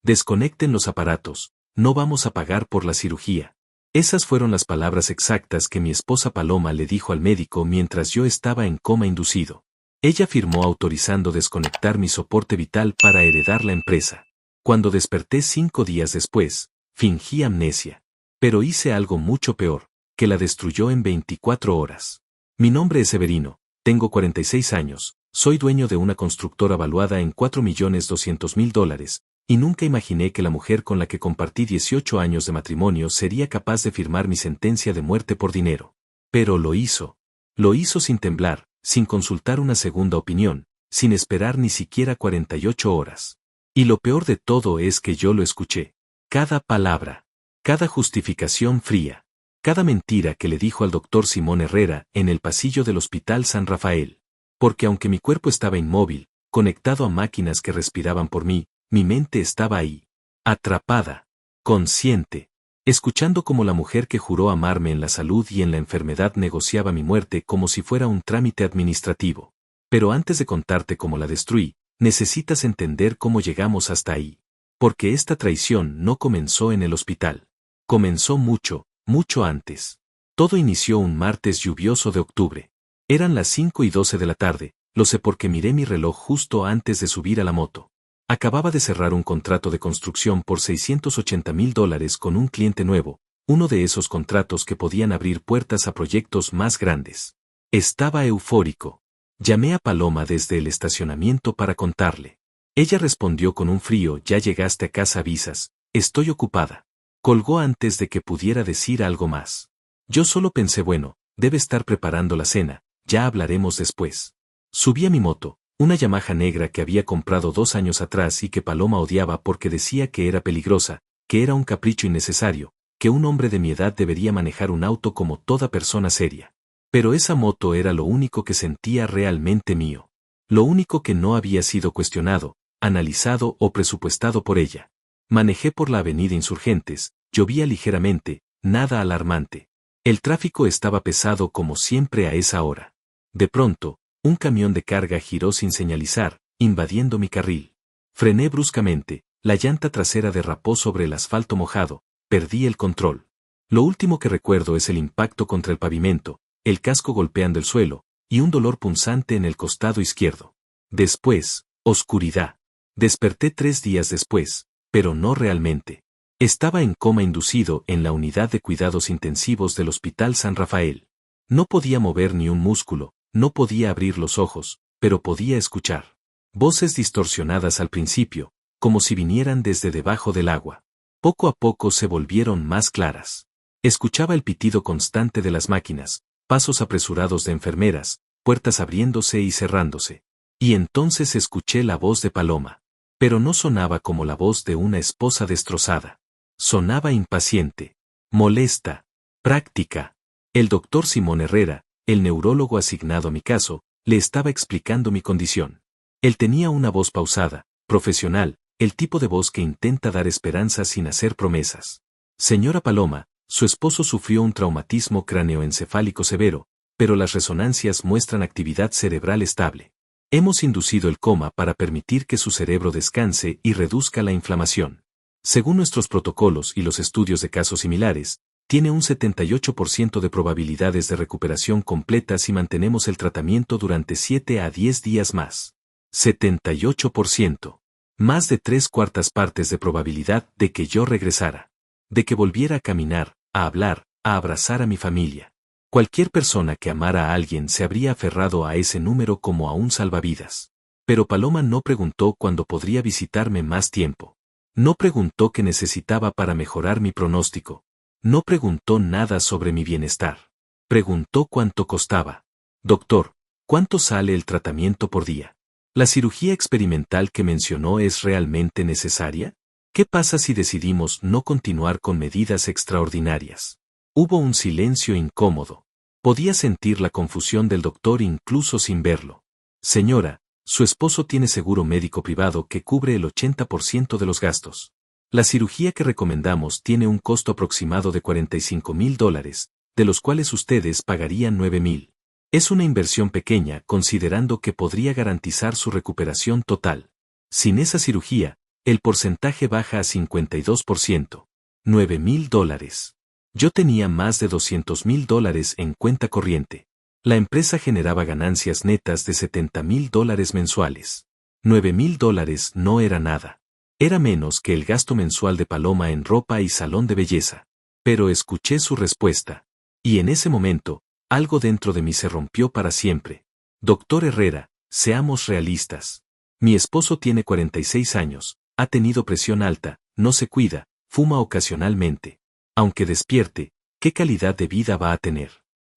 Desconecten los aparatos, no vamos a pagar por la cirugía. Esas fueron las palabras exactas que mi esposa Paloma le dijo al médico mientras yo estaba en coma inducido. Ella firmó autorizando desconectar mi soporte vital para heredar la empresa. Cuando desperté 5 días después, fingí amnesia. Pero hice algo mucho peor, que la destruyó en 24 horas. Mi nombre es Severino, tengo 46 años, soy dueño de una constructora valuada en $4.200.000, y nunca imaginé que la mujer con la que compartí 18 años de matrimonio sería capaz de firmar mi sentencia de muerte por dinero. Pero lo hizo. Lo hizo sin temblar, sin consultar una segunda opinión, sin esperar ni siquiera 48 horas. Y lo peor de todo es que yo lo escuché. Cada palabra, cada justificación fría, cada mentira que le dijo al doctor Simón Herrera en el pasillo del Hospital San Rafael. Porque aunque mi cuerpo estaba inmóvil, conectado a máquinas que respiraban por mí, mi mente estaba ahí, atrapada, consciente, escuchando cómo la mujer que juró amarme en la salud y en la enfermedad negociaba mi muerte como si fuera un trámite administrativo. Pero antes de contarte cómo la destruí, necesitas entender cómo llegamos hasta ahí. Porque esta traición no comenzó en el hospital. Comenzó mucho, mucho antes. Todo inició un martes lluvioso de octubre. Eran las 5:12 de la tarde, lo sé porque miré mi reloj justo antes de subir a la moto. Acababa de cerrar un contrato de construcción por $680.000 con un cliente nuevo, uno de esos contratos que podían abrir puertas a proyectos más grandes. Estaba eufórico. Llamé a Paloma desde el estacionamiento para contarle. Ella respondió con un frío: ya llegaste a casa, avisas, estoy ocupada. Colgó antes de que pudiera decir algo más. Yo solo pensé, bueno, debe estar preparando la cena, ya hablaremos después. Subí a mi moto, una Yamaha negra que había comprado 2 años atrás y que Paloma odiaba porque decía que era peligrosa, que era un capricho innecesario, que un hombre de mi edad debería manejar un auto como toda persona seria. Pero esa moto era lo único que sentía realmente mío. Lo único que no había sido cuestionado, analizado o presupuestado por ella. Manejé por la avenida Insurgentes, llovía ligeramente, nada alarmante. El tráfico estaba pesado como siempre a esa hora. De pronto, un camión de carga giró sin señalizar, invadiendo mi carril. Frené bruscamente, la llanta trasera derrapó sobre el asfalto mojado, perdí el control. Lo último que recuerdo es el impacto contra el pavimento, el casco golpeando el suelo, y un dolor punzante en el costado izquierdo. Después, oscuridad. Desperté 3 días después, pero no realmente. Estaba en coma inducido en la unidad de cuidados intensivos del Hospital San Rafael. No podía mover ni un músculo, no podía abrir los ojos, pero podía escuchar. Voces distorsionadas al principio, como si vinieran desde debajo del agua. Poco a poco se volvieron más claras. Escuchaba el pitido constante de las máquinas, pasos apresurados de enfermeras, puertas abriéndose y cerrándose. Y entonces escuché la voz de Paloma. Pero no sonaba como la voz de una esposa destrozada. Sonaba impaciente, molesta, práctica. El doctor Simón Herrera, el neurólogo asignado a mi caso, le estaba explicando mi condición. Él tenía una voz pausada, profesional, el tipo de voz que intenta dar esperanza sin hacer promesas. Señora Paloma, su esposo sufrió un traumatismo cráneoencefálico severo, pero las resonancias muestran actividad cerebral estable. Hemos inducido el coma para permitir que su cerebro descanse y reduzca la inflamación. Según nuestros protocolos y los estudios de casos similares, tiene un 78% de probabilidades de recuperación completa si mantenemos el tratamiento durante 7 a 10 días más. 78%. Más de 3/4 partes de probabilidad de que yo regresara. De que volviera a caminar, a hablar, a abrazar a mi familia. Cualquier persona que amara a alguien se habría aferrado a ese número como a un salvavidas. Pero Paloma no preguntó cuándo podría visitarme más tiempo. No preguntó qué necesitaba para mejorar mi pronóstico. No preguntó nada sobre mi bienestar. Preguntó cuánto costaba. Doctor, ¿cuánto sale el tratamiento por día? ¿La cirugía experimental que mencionó es realmente necesaria? ¿Qué pasa si decidimos no continuar con medidas extraordinarias? Hubo un silencio incómodo. Podía sentir la confusión del doctor incluso sin verlo. Señora, su esposo tiene seguro médico privado que cubre el 80% de los gastos. La cirugía que recomendamos tiene un costo aproximado de $45.000, de los cuales ustedes pagarían $9.000. Es una inversión pequeña considerando que podría garantizar su recuperación total. Sin esa cirugía, El porcentaje baja a 52%. $9,000. Yo tenía más de $200,000 en cuenta corriente. La empresa generaba ganancias netas de $70,000 mensuales. $9,000 no era nada. Era menos que el gasto mensual de Paloma en ropa y salón de belleza. Pero escuché su respuesta. Y en ese momento, algo dentro de mí se rompió para siempre. Doctor Herrera, seamos realistas. Mi esposo tiene 46 años, ha tenido presión alta, no se cuida, fuma ocasionalmente. Aunque despierte, ¿qué calidad de vida va a tener?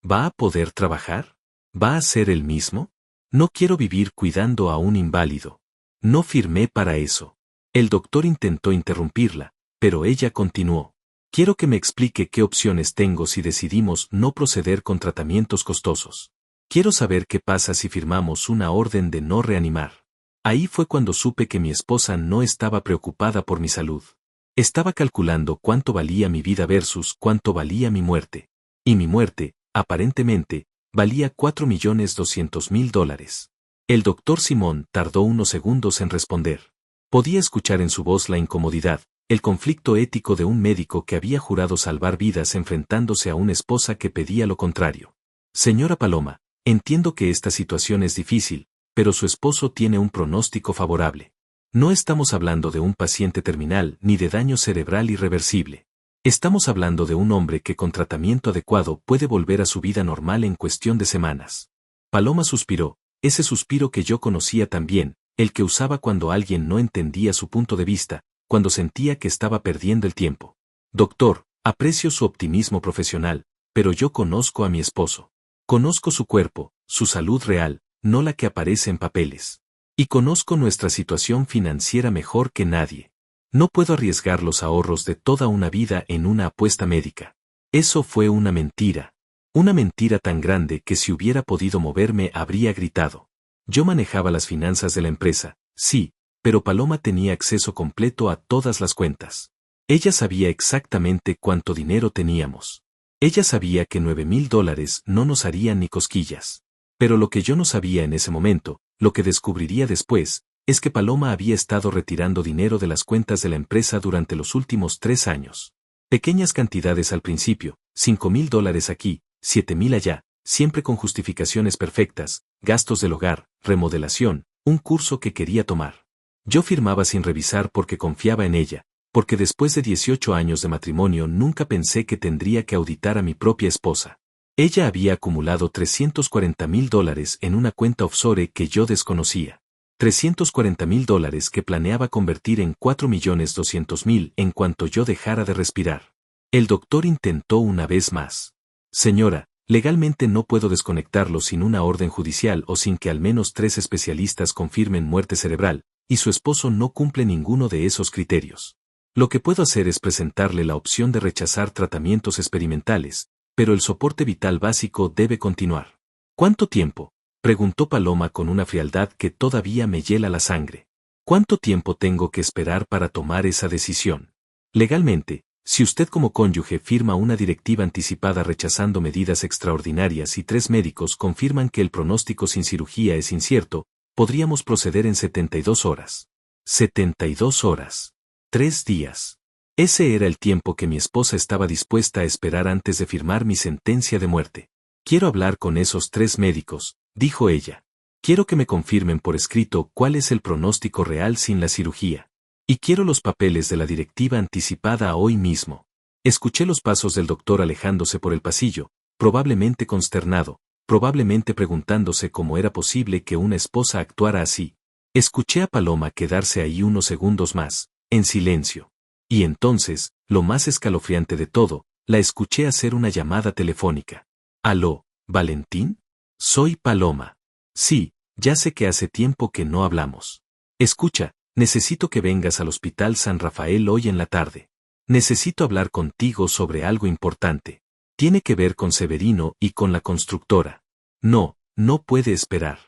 ¿Va a poder trabajar? ¿Va a ser el mismo? No quiero vivir cuidando a un inválido. No firmé para eso. El doctor intentó interrumpirla, pero ella continuó. Quiero que me explique qué opciones tengo si decidimos no proceder con tratamientos costosos. Quiero saber qué pasa si firmamos una orden de no reanimar. Ahí fue cuando supe que mi esposa no estaba preocupada por mi salud. Estaba calculando cuánto valía mi vida versus cuánto valía mi muerte. Y mi muerte, aparentemente, valía $4,200,000. El doctor Simón tardó unos segundos en responder. Podía escuchar en su voz la incomodidad, el conflicto ético de un médico que había jurado salvar vidas enfrentándose a una esposa que pedía lo contrario. Señora Paloma, entiendo que esta situación es difícil, pero su esposo tiene un pronóstico favorable. No estamos hablando de un paciente terminal ni de daño cerebral irreversible. Estamos hablando de un hombre que con tratamiento adecuado puede volver a su vida normal en cuestión de semanas. Paloma suspiró, ese suspiro que yo conocía también, el que usaba cuando alguien no entendía su punto de vista, cuando sentía que estaba perdiendo el tiempo. Doctor, aprecio su optimismo profesional, pero yo conozco a mi esposo. Conozco su cuerpo, su salud real, no la que aparece en papeles. Y conozco nuestra situación financiera mejor que nadie. No puedo arriesgar los ahorros de toda una vida en una apuesta médica. Eso fue una mentira. Una mentira tan grande que si hubiera podido moverme habría gritado. Yo manejaba las finanzas de la empresa, sí, pero Paloma tenía acceso completo a todas las cuentas. Ella sabía exactamente cuánto dinero teníamos. Ella sabía que $9,000 no nos harían ni cosquillas. Pero lo que yo no sabía en ese momento, lo que descubriría después, es que Paloma había estado retirando dinero de las cuentas de la empresa durante los últimos 3 años. Pequeñas cantidades al principio, $5,000 aquí, $7,000 allá, siempre con justificaciones perfectas, gastos del hogar, remodelación, un curso que quería tomar. Yo firmaba sin revisar porque confiaba en ella, porque después de 18 años de matrimonio nunca pensé que tendría que auditar a mi propia esposa. Ella había acumulado $340,000 en una cuenta offshore que yo desconocía. $340,000 que planeaba convertir en $4,200,000 en cuanto yo dejara de respirar. El doctor intentó una vez más. Señora, legalmente no puedo desconectarlo sin una orden judicial o sin que al menos 3 especialistas confirmen muerte cerebral, y su esposo no cumple ninguno de esos criterios. Lo que puedo hacer es presentarle la opción de rechazar tratamientos experimentales, pero el soporte vital básico debe continuar. ¿Cuánto tiempo? Preguntó Paloma con una frialdad que todavía me hiela la sangre. ¿Cuánto tiempo tengo que esperar para tomar esa decisión? Legalmente, si usted como cónyuge firma una directiva anticipada rechazando medidas extraordinarias y 3 médicos confirman que el pronóstico sin cirugía es incierto, podríamos proceder en 72 horas. 72 horas. 3 días. Ese era el tiempo que mi esposa estaba dispuesta a esperar antes de firmar mi sentencia de muerte. Quiero hablar con esos 3 médicos, dijo ella. Quiero que me confirmen por escrito cuál es el pronóstico real sin la cirugía. Y quiero los papeles de la directiva anticipada hoy mismo. Escuché los pasos del doctor alejándose por el pasillo, probablemente consternado, probablemente preguntándose cómo era posible que una esposa actuara así. Escuché a Paloma quedarse ahí unos segundos más, en silencio. Y entonces, lo más escalofriante de todo, la escuché hacer una llamada telefónica. ¿Aló, Valentín? Soy Paloma. Sí, ya sé que hace tiempo que no hablamos. Escucha, necesito que vengas al Hospital San Rafael hoy en la tarde. Necesito hablar contigo sobre algo importante. Tiene que ver con Severino y con la constructora. No, no puede esperar.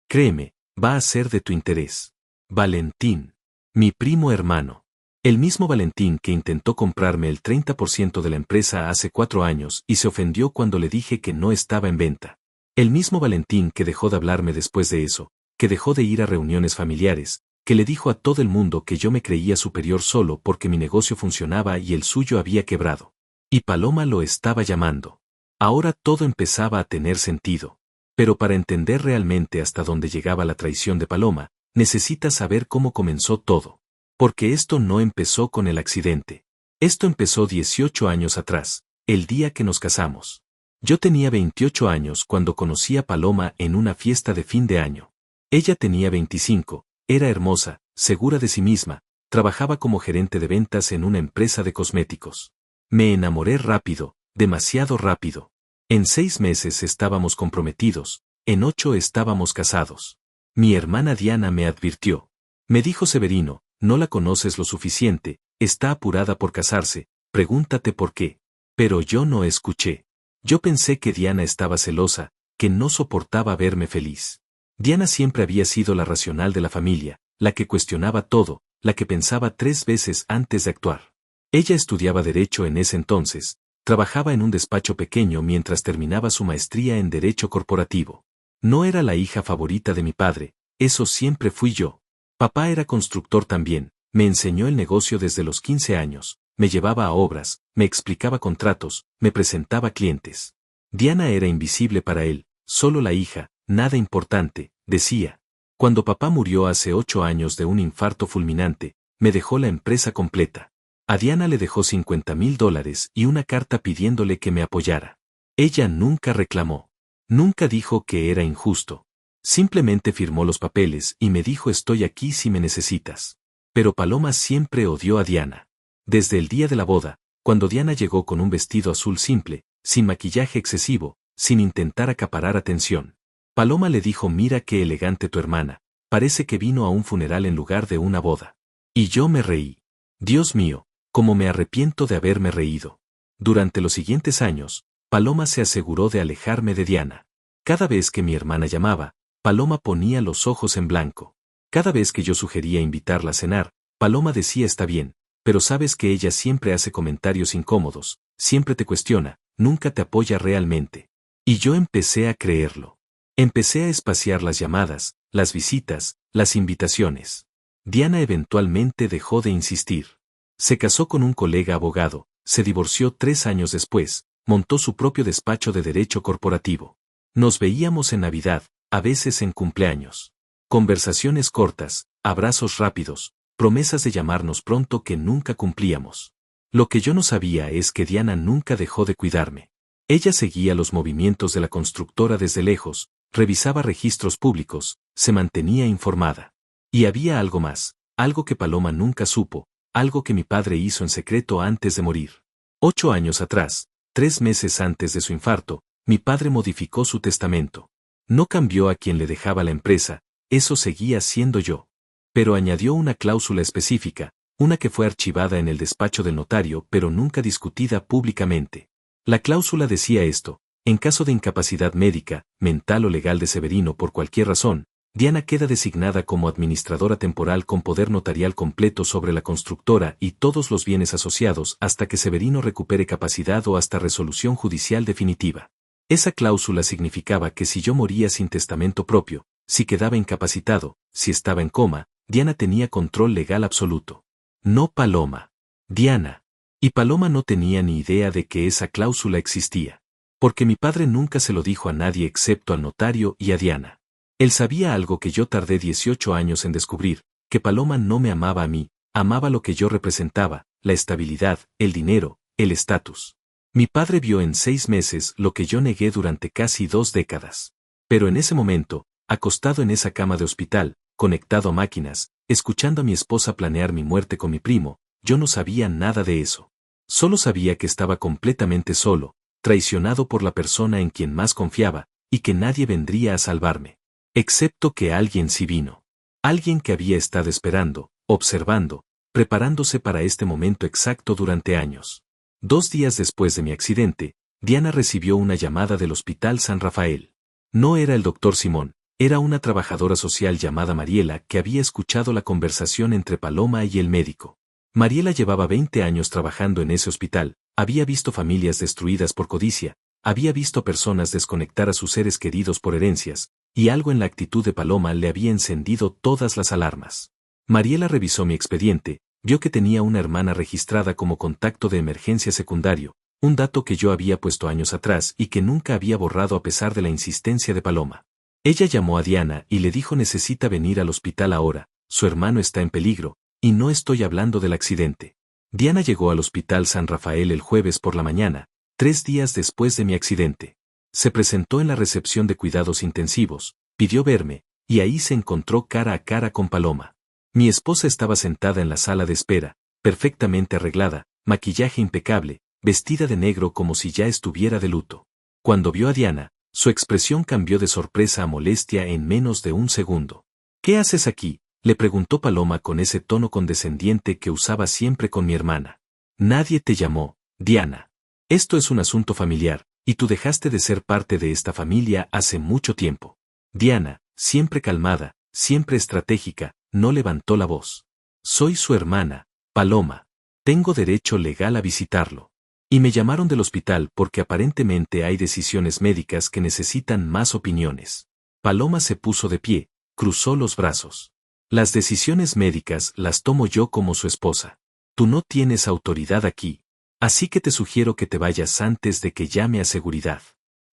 Créeme, va a ser de tu interés. Valentín. Mi primo hermano. El mismo Valentín que intentó comprarme el 30% de la empresa hace 4 años y se ofendió cuando le dije que no estaba en venta. El mismo Valentín que dejó de hablarme después de eso, que dejó de ir a reuniones familiares, que le dijo a todo el mundo que yo me creía superior solo porque mi negocio funcionaba y el suyo había quebrado. Y Paloma lo estaba llamando. Ahora todo empezaba a tener sentido. Pero para entender realmente hasta dónde llegaba la traición de Paloma, necesitas saber cómo comenzó todo. Porque esto no empezó con el accidente. Esto empezó 18 años atrás, el día que nos casamos. Yo tenía 28 años cuando conocí a Paloma en una fiesta de fin de año. Ella tenía 25, era hermosa, segura de sí misma, trabajaba como gerente de ventas en una empresa de cosméticos. Me enamoré rápido, demasiado rápido. En 6 meses estábamos comprometidos, en 8 estábamos casados. Mi hermana Diana me advirtió. Me dijo Severino, no la conoces lo suficiente, está apurada por casarse, pregúntate por qué. Pero yo no escuché. Yo pensé que Diana estaba celosa, que no soportaba verme feliz. Diana siempre había sido la racional de la familia, la que cuestionaba todo, la que pensaba 3 veces antes de actuar. Ella estudiaba Derecho en ese entonces, trabajaba en un despacho pequeño mientras terminaba su maestría en Derecho Corporativo. No era la hija favorita de mi padre, eso siempre fui yo. Papá era constructor también, me enseñó el negocio desde los 15 años, me llevaba a obras, me explicaba contratos, me presentaba clientes. Diana era invisible para él, solo la hija, nada importante, decía. Cuando papá murió hace 8 años de un infarto fulminante, me dejó la empresa completa. A Diana le dejó $50,000 y una carta pidiéndole que me apoyara. Ella nunca reclamó. Nunca dijo que era injusto. Simplemente firmó los papeles y me dijo estoy aquí si me necesitas. Pero Paloma siempre odió a Diana. Desde el día de la boda, cuando Diana llegó con un vestido azul simple, sin maquillaje excesivo, sin intentar acaparar atención. Paloma le dijo mira qué elegante tu hermana, parece que vino a un funeral en lugar de una boda. Y yo me reí. Dios mío, cómo me arrepiento de haberme reído. Durante los siguientes años, Paloma se aseguró de alejarme de Diana. Cada vez que mi hermana llamaba, Paloma ponía los ojos en blanco. Cada vez que yo sugería invitarla a cenar, Paloma decía está bien, pero sabes que ella siempre hace comentarios incómodos, siempre te cuestiona, nunca te apoya realmente. Y yo empecé a creerlo. Empecé a espaciar las llamadas, las visitas, las invitaciones. Diana eventualmente dejó de insistir. Se casó con un colega abogado, se divorció 3 años después, montó su propio despacho de derecho corporativo. Nos veíamos en Navidad, a veces en cumpleaños. Conversaciones cortas, abrazos rápidos, promesas de llamarnos pronto que nunca cumplíamos. Lo que yo no sabía es que Diana nunca dejó de cuidarme. Ella seguía los movimientos de la constructora desde lejos, revisaba registros públicos, se mantenía informada. Y había algo más, algo que Paloma nunca supo, algo que mi padre hizo en secreto antes de morir. 8 años atrás, 3 meses antes de su infarto, mi padre modificó su testamento. No cambió a quien le dejaba la empresa, eso seguía siendo yo. Pero añadió una cláusula específica, una que fue archivada en el despacho del notario pero nunca discutida públicamente. La cláusula decía esto, en caso de incapacidad médica, mental o legal de Severino por cualquier razón, Diana queda designada como administradora temporal con poder notarial completo sobre la constructora y todos los bienes asociados hasta que Severino recupere capacidad o hasta resolución judicial definitiva. Esa cláusula significaba que si yo moría sin testamento propio, si quedaba incapacitado, si estaba en coma, Diana tenía control legal absoluto. No Paloma. Diana. Y Paloma no tenía ni idea de que esa cláusula existía. Porque mi padre nunca se lo dijo a nadie excepto al notario y a Diana. Él sabía algo que yo tardé 18 años en descubrir, que Paloma no me amaba a mí, amaba lo que yo representaba, la estabilidad, el dinero, el estatus. Mi padre vio en 6 meses lo que yo negué durante casi 2 décadas. Pero en ese momento, acostado en esa cama de hospital, conectado a máquinas, escuchando a mi esposa planear mi muerte con mi primo, yo no sabía nada de eso. Solo sabía que estaba completamente solo, traicionado por la persona en quien más confiaba, y que nadie vendría a salvarme. Excepto que alguien sí vino. Alguien que había estado esperando, observando, preparándose para este momento exacto durante años. 2 días después de mi accidente, Diana recibió una llamada del Hospital San Rafael. No era el doctor Simón, era una trabajadora social llamada Mariela que había escuchado la conversación entre Paloma y el médico. Mariela llevaba 20 años trabajando en ese hospital, había visto familias destruidas por codicia, había visto personas desconectar a sus seres queridos por herencias, y algo en la actitud de Paloma le había encendido todas las alarmas. Mariela revisó mi expediente, vio que tenía una hermana registrada como contacto de emergencia secundario, un dato que yo había puesto años atrás y que nunca había borrado a pesar de la insistencia de Paloma. Ella llamó a Diana y le dijo necesita venir al hospital ahora, su hermano está en peligro, y no estoy hablando del accidente. Diana llegó al Hospital San Rafael el jueves por la mañana, 3 días después de mi accidente. Se presentó en la recepción de cuidados intensivos, pidió verme, y ahí se encontró cara a cara con Paloma. Mi esposa estaba sentada en la sala de espera, perfectamente arreglada, maquillaje impecable, vestida de negro como si ya estuviera de luto. Cuando vio a Diana, su expresión cambió de sorpresa a molestia en menos de un segundo. ¿Qué haces aquí?, le preguntó Paloma con ese tono condescendiente que usaba siempre con mi hermana. Nadie te llamó, Diana. Esto es un asunto familiar, y tú dejaste de ser parte de esta familia hace mucho tiempo. Diana, siempre calmada, siempre estratégica, no levantó la voz. Soy su hermana, Paloma. Tengo derecho legal a visitarlo. Y me llamaron del hospital porque aparentemente hay decisiones médicas que necesitan más opiniones. Paloma se puso de pie, cruzó los brazos. Las decisiones médicas las tomo yo como su esposa. Tú no tienes autoridad aquí. Así que te sugiero que te vayas antes de que llame a seguridad.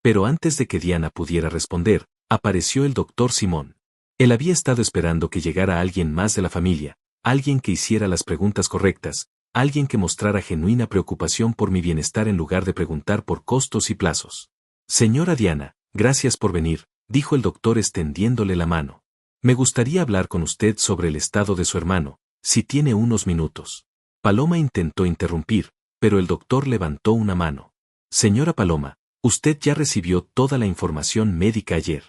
Pero antes de que Diana pudiera responder, apareció el doctor Simón. Él había estado esperando que llegara alguien más de la familia, alguien que hiciera las preguntas correctas, alguien que mostrara genuina preocupación por mi bienestar en lugar de preguntar por costos y plazos. Señora Diana, gracias por venir, dijo el doctor extendiéndole la mano. Me gustaría hablar con usted sobre el estado de su hermano, si tiene unos minutos. Paloma intentó interrumpir, pero el doctor levantó una mano. Señora Paloma, usted ya recibió toda la información médica ayer.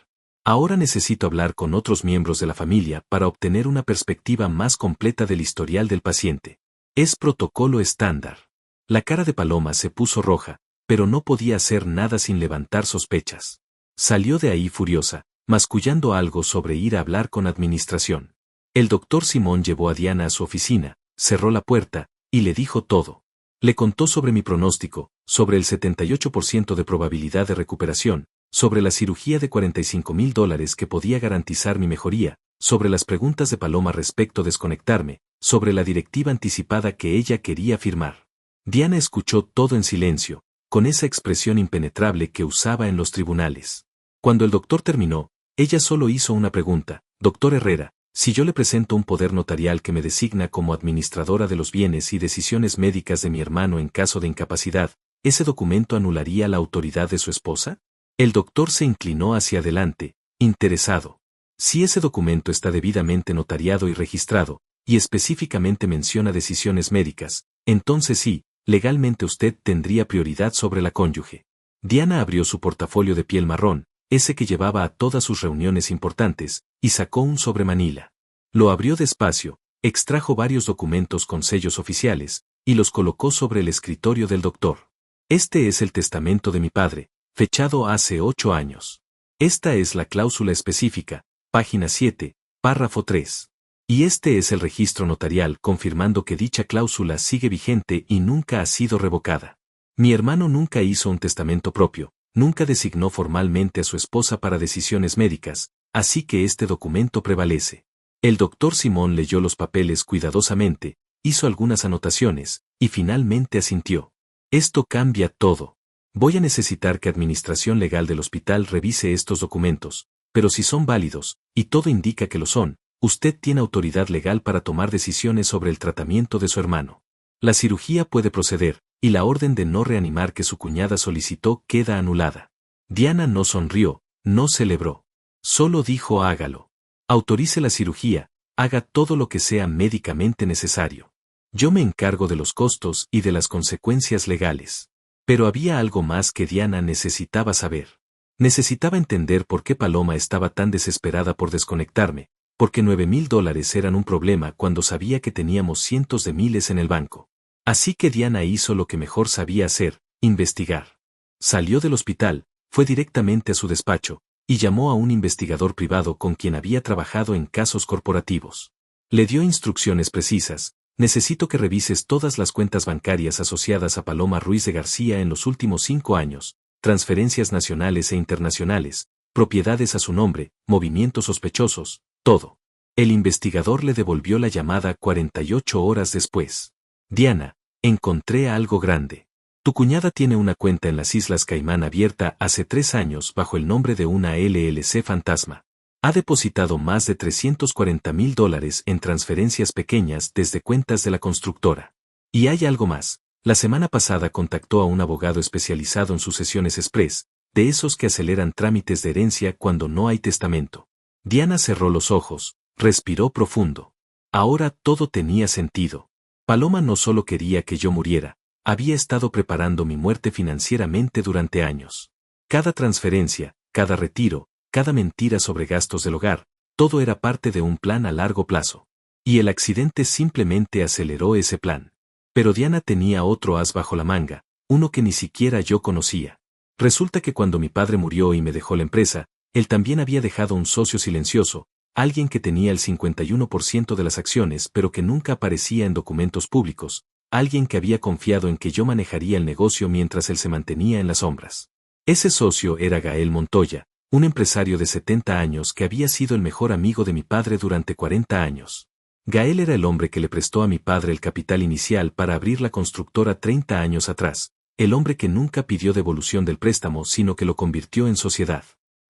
Ahora necesito hablar con otros miembros de la familia para obtener una perspectiva más completa del historial del paciente. Es protocolo estándar. La cara de Paloma se puso roja, pero no podía hacer nada sin levantar sospechas. Salió de ahí furiosa, mascullando algo sobre ir a hablar con administración. El doctor Simón llevó a Diana a su oficina, cerró la puerta, y le dijo todo. Le contó sobre mi pronóstico, sobre el 78% de probabilidad de recuperación, sobre la cirugía de $45,000 que podía garantizar mi mejoría, sobre las preguntas de Paloma respecto a desconectarme, sobre la directiva anticipada que ella quería firmar. Diana escuchó todo en silencio, con esa expresión impenetrable que usaba en los tribunales. Cuando el doctor terminó, ella solo hizo una pregunta. Doctor Herrera, si yo le presento un poder notarial que me designa como administradora de los bienes y decisiones médicas de mi hermano en caso de incapacidad, ¿ese documento anularía la autoridad de su esposa? El doctor se inclinó hacia adelante, interesado. Si ese documento está debidamente notariado y registrado, y específicamente menciona decisiones médicas, entonces sí, legalmente usted tendría prioridad sobre la cónyuge. Diana abrió su portafolio de piel marrón, ese que llevaba a todas sus reuniones importantes, y sacó un sobre manila. Lo abrió despacio, extrajo varios documentos con sellos oficiales, y los colocó sobre el escritorio del doctor. Este es el testamento de mi padre, fechado hace 8 años. Esta es la cláusula específica, página 7, párrafo 3. Y este es el registro notarial confirmando que dicha cláusula sigue vigente y nunca ha sido revocada. Mi hermano nunca hizo un testamento propio, nunca designó formalmente a su esposa para decisiones médicas, así que este documento prevalece. El doctor Simón leyó los papeles cuidadosamente, hizo algunas anotaciones, y finalmente asintió. Esto cambia todo. Voy a necesitar que Administración Legal del hospital revise estos documentos, pero si son válidos, y todo indica que lo son, usted tiene autoridad legal para tomar decisiones sobre el tratamiento de su hermano. La cirugía puede proceder, y la orden de no reanimar que su cuñada solicitó queda anulada. Diana no sonrió, no celebró. Solo dijo hágalo. Autorice la cirugía, haga todo lo que sea médicamente necesario. Yo me encargo de los costos y de las consecuencias legales. Pero había algo más que Diana necesitaba saber. Necesitaba entender por qué Paloma estaba tan desesperada por desconectarme, porque $9,000 eran un problema cuando sabía que teníamos cientos de miles en el banco. Así que Diana hizo lo que mejor sabía hacer, investigar. Salió del hospital, fue directamente a su despacho, y llamó a un investigador privado con quien había trabajado en casos corporativos. Le dio instrucciones precisas: necesito que revises todas las cuentas bancarias asociadas a Paloma Ruiz de García en los últimos 5 años, transferencias nacionales e internacionales, propiedades a su nombre, movimientos sospechosos, todo. El investigador le devolvió la llamada 48 horas después. Diana, encontré algo grande. Tu cuñada tiene una cuenta en las Islas Caimán abierta hace 3 años bajo el nombre de una LLC fantasma. Ha depositado más de $340,000 en transferencias pequeñas desde cuentas de la constructora. Y hay algo más. La semana pasada contactó a un abogado especializado en sucesiones express, de esos que aceleran trámites de herencia cuando no hay testamento. Diana cerró los ojos, respiró profundo. Ahora todo tenía sentido. Paloma no solo quería que yo muriera, había estado preparando mi muerte financieramente durante años. Cada transferencia, cada retiro, cada mentira sobre gastos del hogar, todo era parte de un plan a largo plazo. Y el accidente simplemente aceleró ese plan. Pero Diana tenía otro as bajo la manga, uno que ni siquiera yo conocía. Resulta que cuando mi padre murió y me dejó la empresa, él también había dejado un socio silencioso, alguien que tenía el 51% de las acciones pero que nunca aparecía en documentos públicos, alguien que había confiado en que yo manejaría el negocio mientras él se mantenía en las sombras. Ese socio era Gael Montoya, un empresario de 70 años que había sido el mejor amigo de mi padre durante 40 años. Gael era el hombre que le prestó a mi padre el capital inicial para abrir la constructora 30 años atrás, el hombre que nunca pidió devolución del préstamo sino que lo convirtió en sociedad.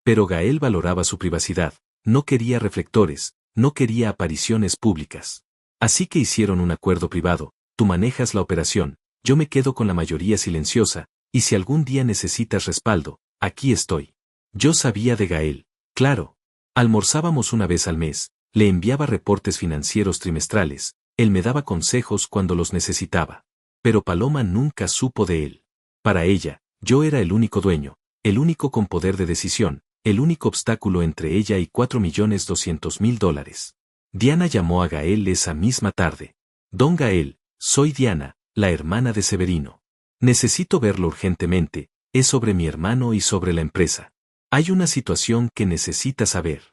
Pero Gael valoraba su privacidad, no quería reflectores, no quería apariciones públicas. Así que hicieron un acuerdo privado, tú manejas la operación, yo me quedo con la mayoría silenciosa, y si algún día necesitas respaldo, aquí estoy. Yo sabía de Gael, claro. Almorzábamos una vez al mes, le enviaba reportes financieros trimestrales, él me daba consejos cuando los necesitaba. Pero Paloma nunca supo de él. Para ella, yo era el único dueño, el único con poder de decisión, el único obstáculo entre ella y $4,200,000. Diana llamó a Gael esa misma tarde. Don Gael, soy Diana, la hermana de Severino. Necesito verlo urgentemente, es sobre mi hermano y sobre la empresa. Hay una situación que necesita saber.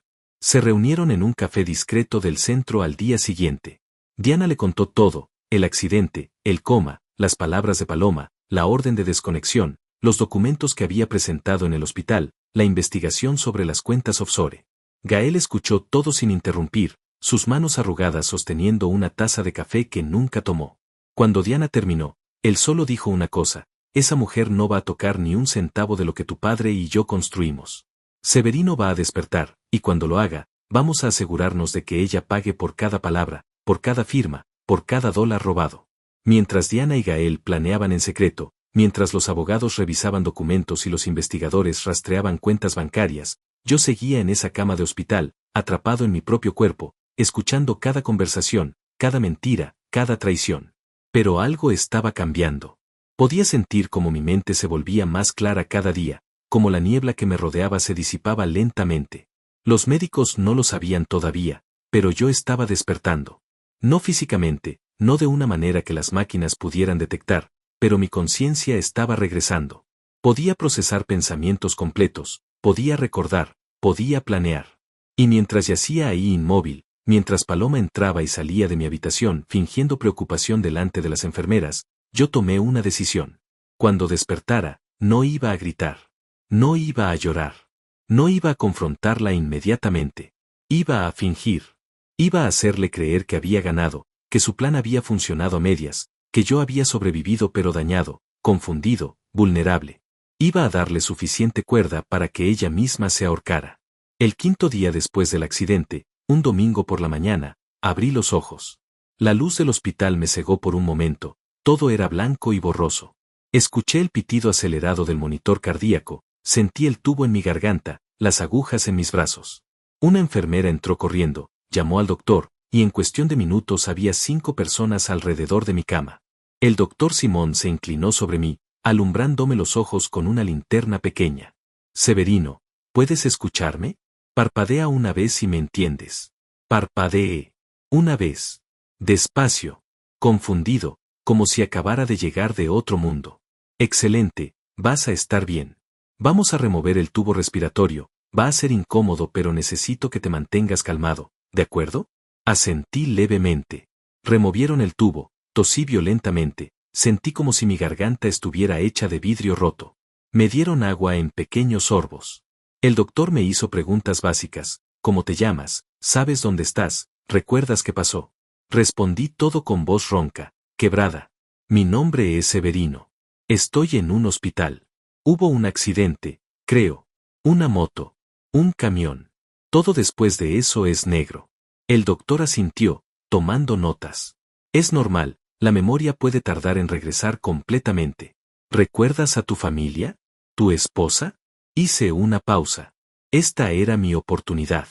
Se reunieron en un café discreto del centro al día siguiente. Diana le contó todo, el accidente, el coma, las palabras de Paloma, la orden de desconexión, los documentos que había presentado en el hospital, la investigación sobre las cuentas offshore. Gael escuchó todo sin interrumpir, sus manos arrugadas sosteniendo una taza de café que nunca tomó. Cuando Diana terminó, él solo dijo una cosa, esa mujer no va a tocar ni un centavo de lo que tu padre y yo construimos. Severino va a despertar, y cuando lo haga, vamos a asegurarnos de que ella pague por cada palabra, por cada firma, por cada dólar robado. Mientras Diana y Gael planeaban en secreto, mientras los abogados revisaban documentos y los investigadores rastreaban cuentas bancarias, yo seguía en esa cama de hospital, atrapado en mi propio cuerpo, escuchando cada conversación, cada mentira, cada traición. Pero algo estaba cambiando. Podía sentir como mi mente se volvía más clara cada día, como la niebla que me rodeaba se disipaba lentamente. Los médicos no lo sabían todavía, pero yo estaba despertando. No físicamente, no de una manera que las máquinas pudieran detectar, pero mi conciencia estaba regresando. Podía procesar pensamientos completos, podía recordar, podía planear. Y mientras yacía ahí inmóvil, mientras Paloma entraba y salía de mi habitación fingiendo preocupación delante de las enfermeras, yo tomé una decisión. Cuando despertara, no iba a gritar. No iba a llorar. No iba a confrontarla inmediatamente. Iba a fingir. Iba a hacerle creer que había ganado, que su plan había funcionado a medias, que yo había sobrevivido pero dañado, confundido, vulnerable. Iba a darle suficiente cuerda para que ella misma se ahorcara. El 5.º día después del accidente, un domingo por la mañana, abrí los ojos. La luz del hospital me cegó por un momento, todo era blanco y borroso. Escuché el pitido acelerado del monitor cardíaco, sentí el tubo en mi garganta, las agujas en mis brazos. Una enfermera entró corriendo, llamó al doctor, y en cuestión de minutos había 5 personas alrededor de mi cama. El doctor Simón se inclinó sobre mí, alumbrándome los ojos con una linterna pequeña. Severino, ¿puedes escucharme? Parpadea una vez si me entiendes. Parpadee. Una vez. Despacio. Confundido, como si acabara de llegar de otro mundo. Excelente, vas a estar bien. Vamos a remover el tubo respiratorio, va a ser incómodo pero necesito que te mantengas calmado, ¿de acuerdo? Asentí levemente. Removieron el tubo, tosí violentamente, sentí como si mi garganta estuviera hecha de vidrio roto. Me dieron agua en pequeños sorbos. El doctor me hizo preguntas básicas, ¿cómo te llamas? ¿Sabes dónde estás? ¿Recuerdas qué pasó? Respondí todo con voz ronca, quebrada. Mi nombre es Severino. Estoy en un hospital. Hubo un accidente, creo. Una moto. Un camión. Todo después de eso es negro. El doctor asintió, tomando notas. Es normal, la memoria puede tardar en regresar completamente. ¿Recuerdas a tu familia? ¿Tu esposa? Hice una pausa. Esta era mi oportunidad.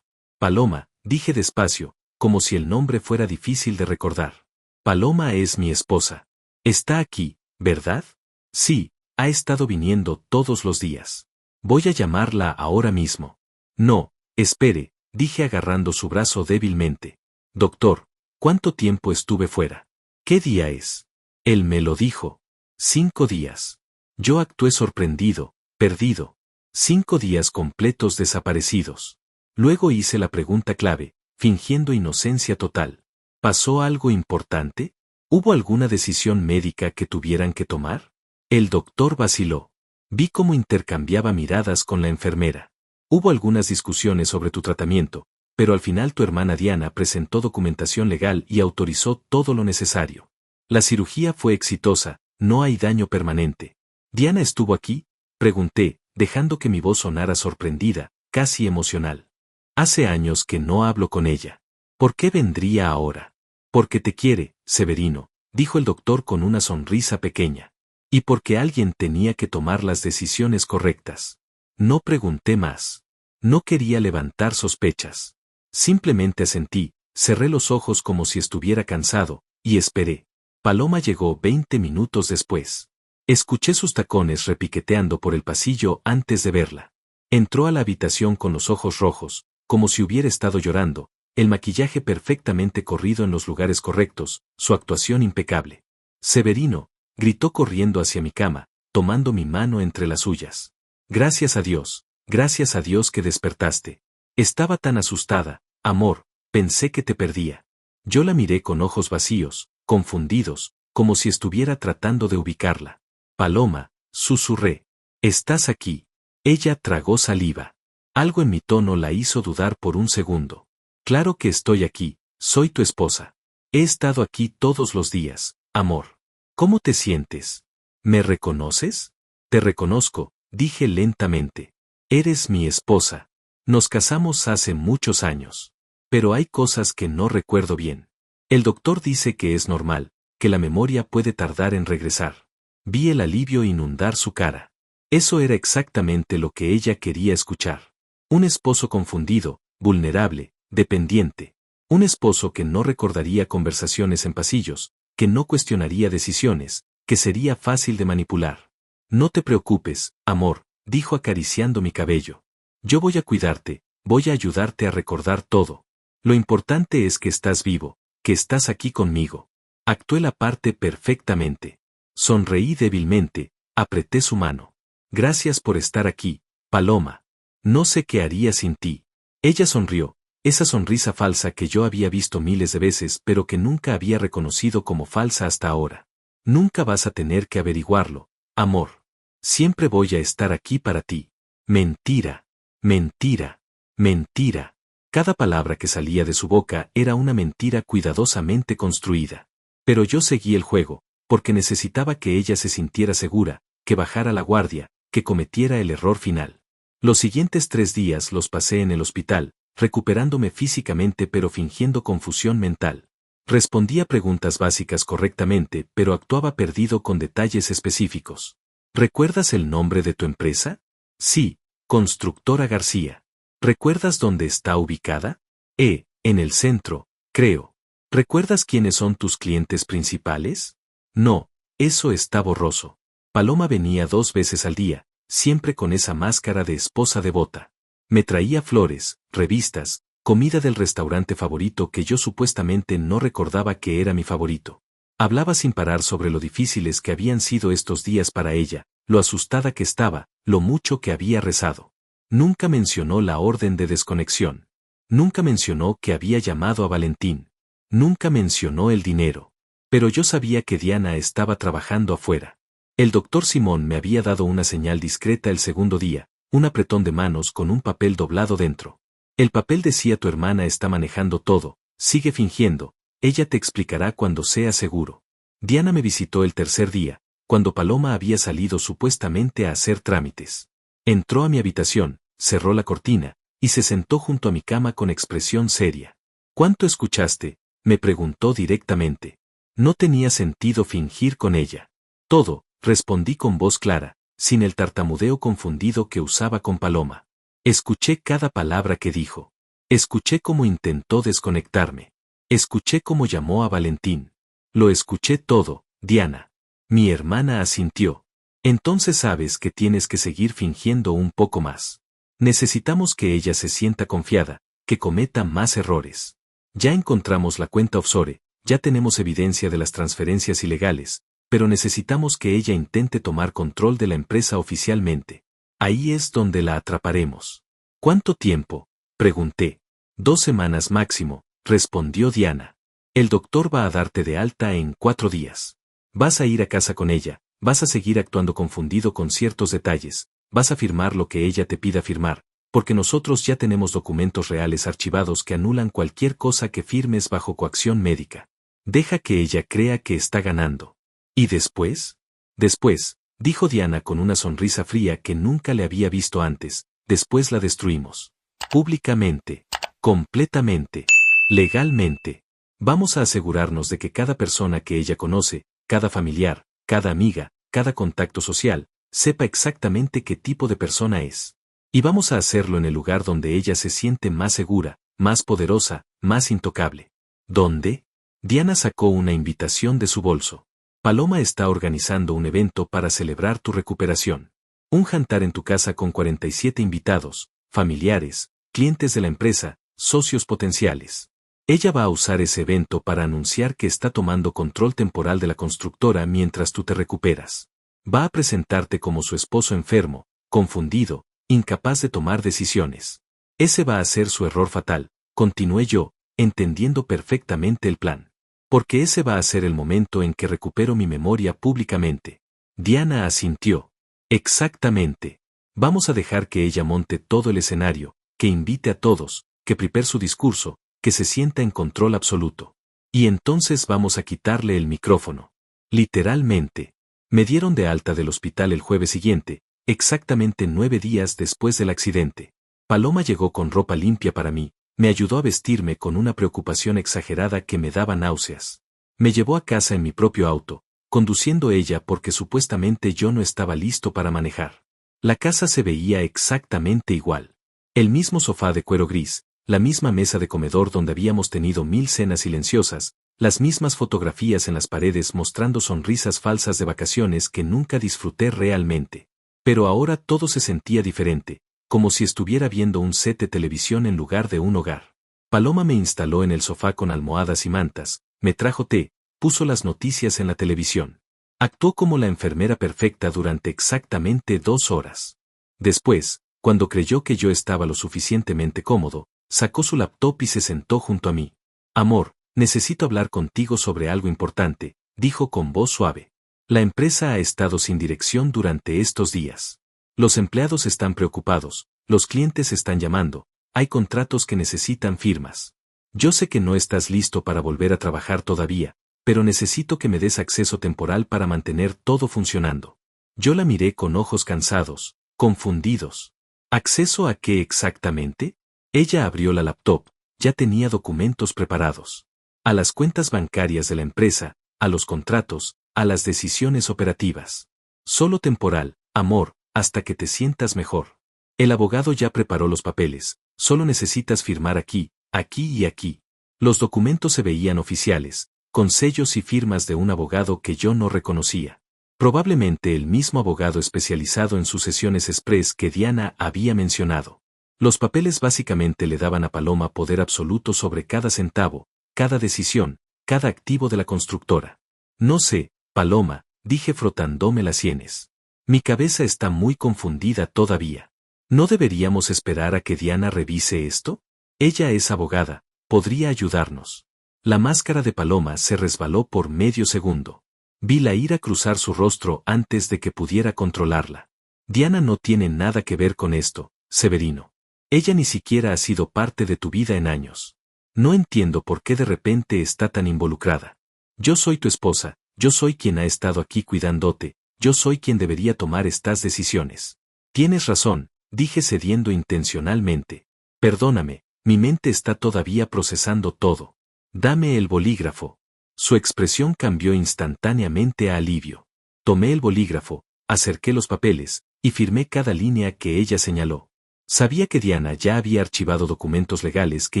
Paloma, dije despacio, como si el nombre fuera difícil de recordar. Paloma es mi esposa. Está aquí, ¿verdad? Sí, ha estado viniendo todos los días. Voy a llamarla ahora mismo. No, espere, dije agarrando su brazo débilmente. Doctor, ¿cuánto tiempo estuve fuera? ¿Qué día es? Él me lo dijo. 5 días. Yo actué sorprendido, perdido. 5 días completos desaparecidos. Luego hice la pregunta clave, fingiendo inocencia total. ¿Pasó algo importante? ¿Hubo alguna decisión médica que tuvieran que tomar? El doctor vaciló. Vi cómo intercambiaba miradas con la enfermera. Hubo algunas discusiones sobre tu tratamiento, pero al final tu hermana Diana presentó documentación legal y autorizó todo lo necesario. La cirugía fue exitosa, no hay daño permanente. ¿Diana estuvo aquí? Pregunté, dejando que mi voz sonara sorprendida, casi emocional. Hace años que no hablo con ella. ¿Por qué vendría ahora? Porque te quiere, Severino, dijo el doctor con una sonrisa pequeña. Y porque alguien tenía que tomar las decisiones correctas. No pregunté más. No quería levantar sospechas. Simplemente asentí, cerré los ojos como si estuviera cansado, y esperé. Paloma llegó 20 minutos después. Escuché sus tacones repiqueteando por el pasillo antes de verla. Entró a la habitación con los ojos rojos, como si hubiera estado llorando, el maquillaje perfectamente corrido en los lugares correctos, su actuación impecable. Severino, gritó corriendo hacia mi cama, tomando mi mano entre las suyas. Gracias a Dios que despertaste. Estaba tan asustada, amor, pensé que te perdía. Yo la miré con ojos vacíos, confundidos, como si estuviera tratando de ubicarla. Paloma, susurré. ¿Estás aquí? Ella tragó saliva. Algo en mi tono la hizo dudar por un segundo. Claro que estoy aquí, soy tu esposa. He estado aquí todos los días, amor. ¿Cómo te sientes? ¿Me reconoces? Te reconozco, dije lentamente. Eres mi esposa. Nos casamos hace muchos años. Pero hay cosas que no recuerdo bien. El doctor dice que es normal, que la memoria puede tardar en regresar. Vi el alivio inundar su cara. Eso era exactamente lo que ella quería escuchar. Un esposo confundido, vulnerable, dependiente. Un esposo que no recordaría conversaciones en pasillos, que no cuestionaría decisiones, que sería fácil de manipular. No te preocupes, amor, dijo acariciando mi cabello. Yo voy a cuidarte, voy a ayudarte a recordar todo. Lo importante es que estás vivo, que estás aquí conmigo. Actué la parte perfectamente. Sonreí débilmente, apreté su mano. Gracias por estar aquí, Paloma. No sé qué haría sin ti. Ella sonrió, esa sonrisa falsa que yo había visto miles de veces pero que nunca había reconocido como falsa hasta ahora. Nunca vas a tener que averiguarlo, amor. Siempre voy a estar aquí para ti. Mentira, mentira, mentira. Cada palabra que salía de su boca era una mentira cuidadosamente construida. Pero yo seguí el juego, porque necesitaba que ella se sintiera segura, que bajara la guardia, que cometiera el error final. Los siguientes 3 días los pasé en el hospital, recuperándome físicamente pero fingiendo confusión mental. Respondía preguntas básicas correctamente pero actuaba perdido con detalles específicos. ¿Recuerdas el nombre de tu empresa? Sí, Constructora García. ¿Recuerdas dónde está ubicada? En el centro, creo. ¿Recuerdas quiénes son tus clientes principales? No, eso está borroso. Paloma venía 2 veces al día, siempre con esa máscara de esposa devota. Me traía flores, revistas, comida del restaurante favorito que yo supuestamente no recordaba que era mi favorito. Hablaba sin parar sobre lo difíciles que habían sido estos días para ella, lo asustada que estaba, lo mucho que había rezado. Nunca mencionó la orden de desconexión. Nunca mencionó que había llamado a Valentín. Nunca mencionó el dinero. Pero yo sabía que Diana estaba trabajando afuera. El doctor Simón me había dado una señal discreta el segundo día, un apretón de manos con un papel doblado dentro. El papel decía: tu hermana está manejando todo, sigue fingiendo, ella te explicará cuando sea seguro. Diana me visitó el tercer día, cuando Paloma había salido supuestamente a hacer trámites. Entró a mi habitación, cerró la cortina, y se sentó junto a mi cama con expresión seria. ¿Cuánto escuchaste?, me preguntó directamente. No tenía sentido fingir con ella. Todo, respondí con voz clara, sin el tartamudeo confundido que usaba con Paloma. Escuché cada palabra que dijo. Escuché cómo intentó desconectarme. Escuché cómo llamó a Valentín. Lo escuché todo, Diana. Mi hermana asintió. Entonces sabes que tienes que seguir fingiendo un poco más. Necesitamos que ella se sienta confiada, que cometa más errores. Ya encontramos la cuenta offshore, ya tenemos evidencia de las transferencias ilegales, pero necesitamos que ella intente tomar control de la empresa oficialmente. Ahí es donde la atraparemos. ¿Cuánto tiempo?, pregunté. 2 semanas máximo, respondió Diana. El doctor va a darte de alta en 4 días. Vas a ir a casa con ella, vas a seguir actuando confundido con ciertos detalles, vas a firmar lo que ella te pida firmar, porque nosotros ya tenemos documentos reales archivados que anulan cualquier cosa que firmes bajo coacción médica. Deja que ella crea que está ganando. ¿Y después? Después, dijo Diana con una sonrisa fría que nunca le había visto antes, después la destruimos. Públicamente. Completamente. Legalmente. Vamos a asegurarnos de que cada persona que ella conoce, cada familiar, cada amiga, cada contacto social, sepa exactamente qué tipo de persona es. Y vamos a hacerlo en el lugar donde ella se siente más segura, más poderosa, más intocable. ¿Dónde? Diana sacó una invitación de su bolso. Paloma está organizando un evento para celebrar tu recuperación. Un jantar en tu casa con 47 invitados, familiares, clientes de la empresa, socios potenciales. Ella va a usar ese evento para anunciar que está tomando control temporal de la constructora mientras tú te recuperas. Va a presentarte como su esposo enfermo, confundido, incapaz de tomar decisiones. Ese va a ser su error fatal, continué yo, entendiendo perfectamente el plan. Porque ese va a ser el momento en que recupero mi memoria públicamente. Diana asintió. Exactamente. Vamos a dejar que ella monte todo el escenario, que invite a todos, que prepare su discurso, que se sienta en control absoluto. Y entonces vamos a quitarle el micrófono. Literalmente. Me dieron de alta del hospital el jueves siguiente, exactamente 9 días después del accidente. Paloma llegó con ropa limpia para mí, me ayudó a vestirme con una preocupación exagerada que me daba náuseas. Me llevó a casa en mi propio auto, conduciendo ella porque supuestamente yo no estaba listo para manejar. La casa se veía exactamente igual. El mismo sofá de cuero gris, la misma mesa de comedor donde habíamos tenido 1000 cenas silenciosas, las mismas fotografías en las paredes mostrando sonrisas falsas de vacaciones que nunca disfruté realmente. Pero ahora todo se sentía diferente, como si estuviera viendo un set de televisión en lugar de un hogar. Paloma me instaló en el sofá con almohadas y mantas, me trajo té, puso las noticias en la televisión. Actuó como la enfermera perfecta durante exactamente 2 horas. Después, cuando creyó que yo estaba lo suficientemente cómodo, sacó su laptop y se sentó junto a mí. Amor, necesito hablar contigo sobre algo importante, dijo con voz suave. La empresa ha estado sin dirección durante estos días. Los empleados están preocupados, los clientes están llamando, hay contratos que necesitan firmas. Yo sé que no estás listo para volver a trabajar todavía, pero necesito que me des acceso temporal para mantener todo funcionando. Yo la miré con ojos cansados, confundidos. ¿Acceso a qué exactamente? Ella abrió la laptop, ya tenía documentos preparados. A las cuentas bancarias de la empresa, a los contratos, a las decisiones operativas. Solo temporal, amor, hasta que te sientas mejor. El abogado ya preparó los papeles, solo necesitas firmar aquí, aquí y aquí. Los documentos se veían oficiales, con sellos y firmas de un abogado que yo no reconocía. Probablemente el mismo abogado especializado en sucesiones express que Diana había mencionado. Los papeles básicamente le daban a Paloma poder absoluto sobre cada centavo, cada decisión, cada activo de la constructora. No sé, Paloma, dije frotándome las sienes. Mi cabeza está muy confundida todavía. ¿No deberíamos esperar a que Diana revise esto? Ella es abogada, podría ayudarnos. La máscara de Paloma se resbaló por medio segundo. Vi la ira cruzar su rostro antes de que pudiera controlarla. Diana no tiene nada que ver con esto, Severino. Ella ni siquiera ha sido parte de tu vida en años. No entiendo por qué de repente está tan involucrada. Yo soy tu esposa, yo soy quien ha estado aquí cuidándote, yo soy quien debería tomar estas decisiones. Tienes razón, dije cediendo intencionalmente. Perdóname, mi mente está todavía procesando todo. Dame el bolígrafo. Su expresión cambió instantáneamente a alivio. Tomé el bolígrafo, acerqué los papeles, y firmé cada línea que ella señaló. Sabía que Diana ya había archivado documentos legales que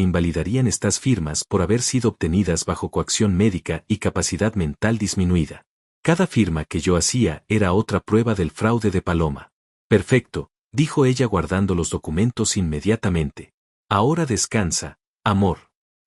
invalidarían estas firmas por haber sido obtenidas bajo coacción médica y capacidad mental disminuida. Cada firma que yo hacía era otra prueba del fraude de Paloma. Perfecto, dijo ella guardando los documentos inmediatamente. Ahora descansa, amor.